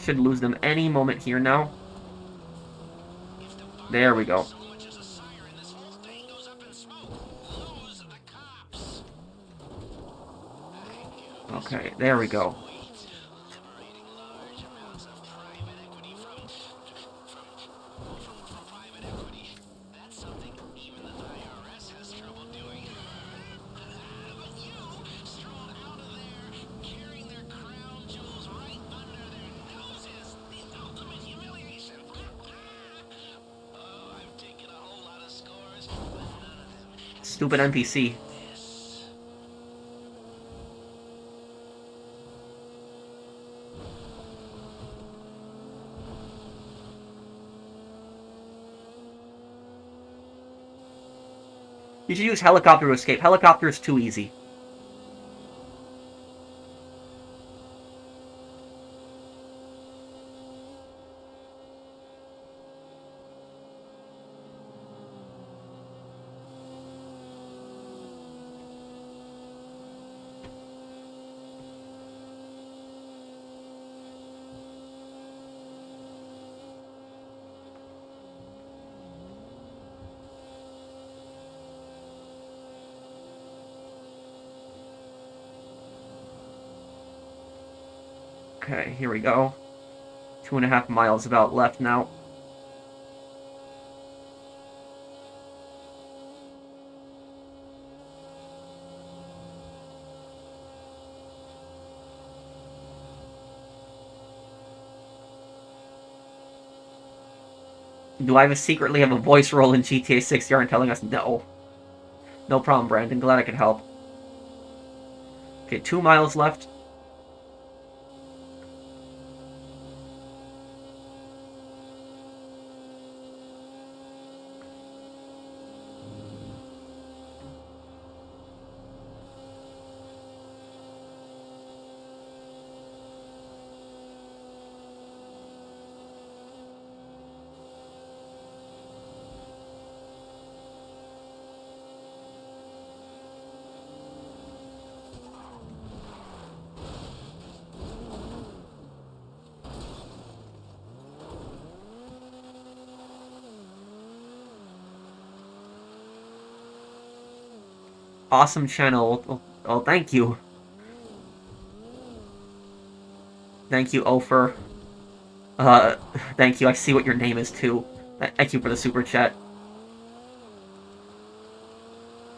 Should lose them any moment here now. There we go. So much as a siren, this whole thing goes up in smoke. Lose the cops. Okay, there we go. Liberating large amounts of private equity from private equity. That's something even the IRS has trouble doing. But you strolled out of there, carrying their crown jewels right under their noses. The ultimate humiliation. Oh, I've taken a whole lot of scores, but none of them. Stupid NPC. You should use helicopter to escape. Helicopter is too easy. Okay, here we go. 2.5 miles about left now. Do I secretly have a voice role in GTA 6? You aren't telling us? No. No problem, Brandon. Glad I could help. Okay, 2 miles left. Awesome channel. Oh, thank you. Thank you, Ofer. Thank you. I see what your name is, too. Thank you for the super chat.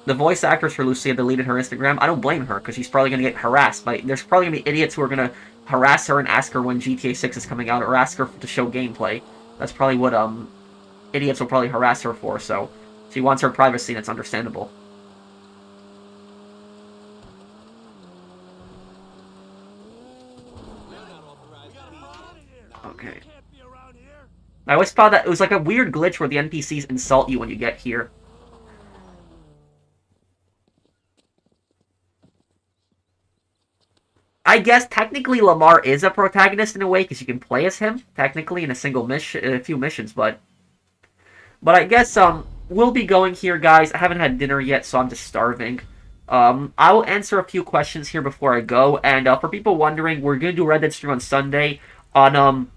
The voice actress for Lucia deleted her Instagram. I don't blame her, because she's probably going to get harassed. There's probably going to be idiots who are going to harass her and ask her when GTA 6 is coming out, or ask her to show gameplay. That's probably what, idiots will probably harass her for, so she wants her privacy, and it's understandable. Okay. I always thought that it was like a weird glitch where the NPCs insult you when you get here. I guess technically Lamar is a protagonist in a way because you can play as him technically in a single mission, a few missions, but I guess we'll be going here, guys. I haven't had dinner yet, so I'm just starving. I will answer a few questions here before I go, and for people wondering, we're gonna do Red Dead stream on Sunday. On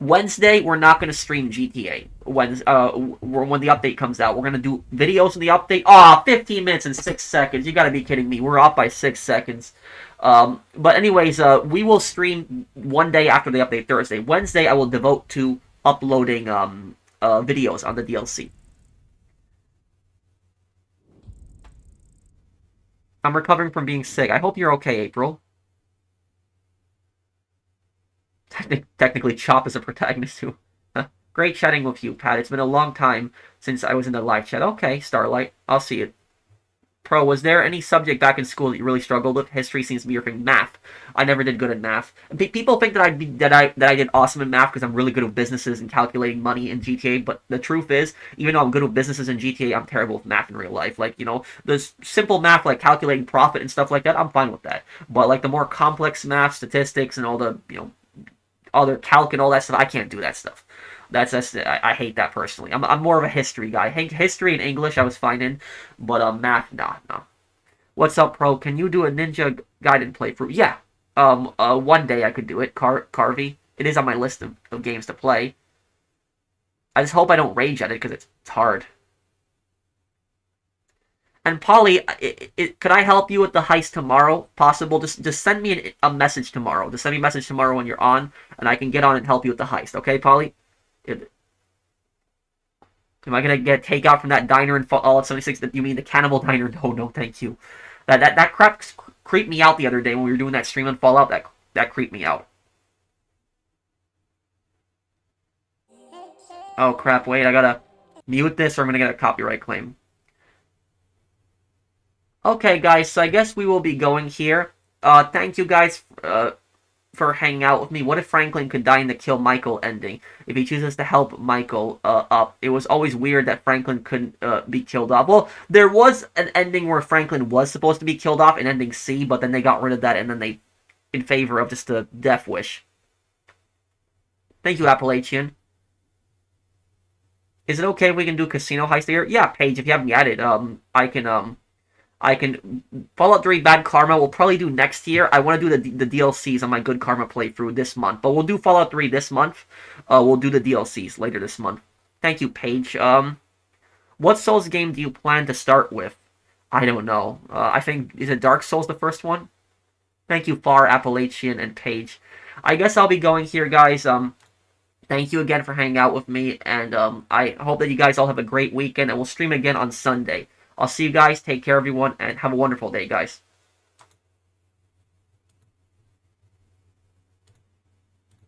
Wednesday, we're not going to stream GTA when the update comes out. We're going to do videos in the update. 15 minutes and 6 seconds. You got to be kidding me. We're off by 6 seconds. But anyways, we will stream one day after the update, Thursday. Wednesday, I will devote to uploading videos on the DLC. I'm recovering from being sick. I hope you're okay, April. Technically, Chop is a protagonist too. Great chatting with you, Pat. It's been a long time since I was in the live chat. Okay, Starlight. I'll see it. Pro, was there any subject back in school that you really struggled with? History seems to be your thing. Math. I never did good at math. People think that I did awesome in math because I'm really good with businesses and calculating money in GTA. But the truth is, even though I'm good with businesses in GTA, I'm terrible with math in real life. Like, you know, the simple math like calculating profit and stuff like that, I'm fine with that. But like the more complex math, statistics, and all the other calc and all that stuff, I can't do that stuff. I hate that personally. I'm more of a history guy. History and English I was fine in, but math, nah. What's up, Pro? Can you do a Ninja Gaiden playthrough? Yeah. One day I could do it. Carvey. it is on my list of games to play. I just hope I don't rage at it because it's hard. And Polly, could I help you with the heist tomorrow? Possible? Just send me a message tomorrow. Just send me a message tomorrow when you're on, and I can get on and help you with the heist. Okay, Polly? Am I gonna get takeout from that diner in Fallout 76? You mean the cannibal diner? No, no, thank you. That crap creeped me out the other day when we were doing that stream on Fallout. That creeped me out. Oh crap! Wait, I gotta mute this, or I'm gonna get a copyright claim. Okay, guys, so I guess we will be going here. Thank you guys for hanging out with me. What if Franklin could die in the kill Michael ending? If he chooses to help Michael up. It was always weird that Franklin couldn't be killed off. Well, there was an ending where Franklin was supposed to be killed off in ending C, but then they got rid of that, and then they, in favor of just a death wish. Thank you, Appalachian. Is it okay if we can do Casino Heist here? Yeah, Paige, if you haven't yet it, I can Fallout 3 Bad Karma we'll probably do next year. I want to do the DLCs on my Good Karma playthrough this month. But we'll do Fallout 3 this month. We'll do the DLCs later this month. Thank you, Paige. What Souls game do you plan to start with? I don't know. I think, is it Dark Souls the first one? Thank you, Far, Appalachian, and Paige. I guess I'll be going here, guys. Thank you again for hanging out with me. And I hope that you guys all have a great weekend. And we'll stream again on Sunday. I'll see you guys. Take care, everyone, and have a wonderful day, guys.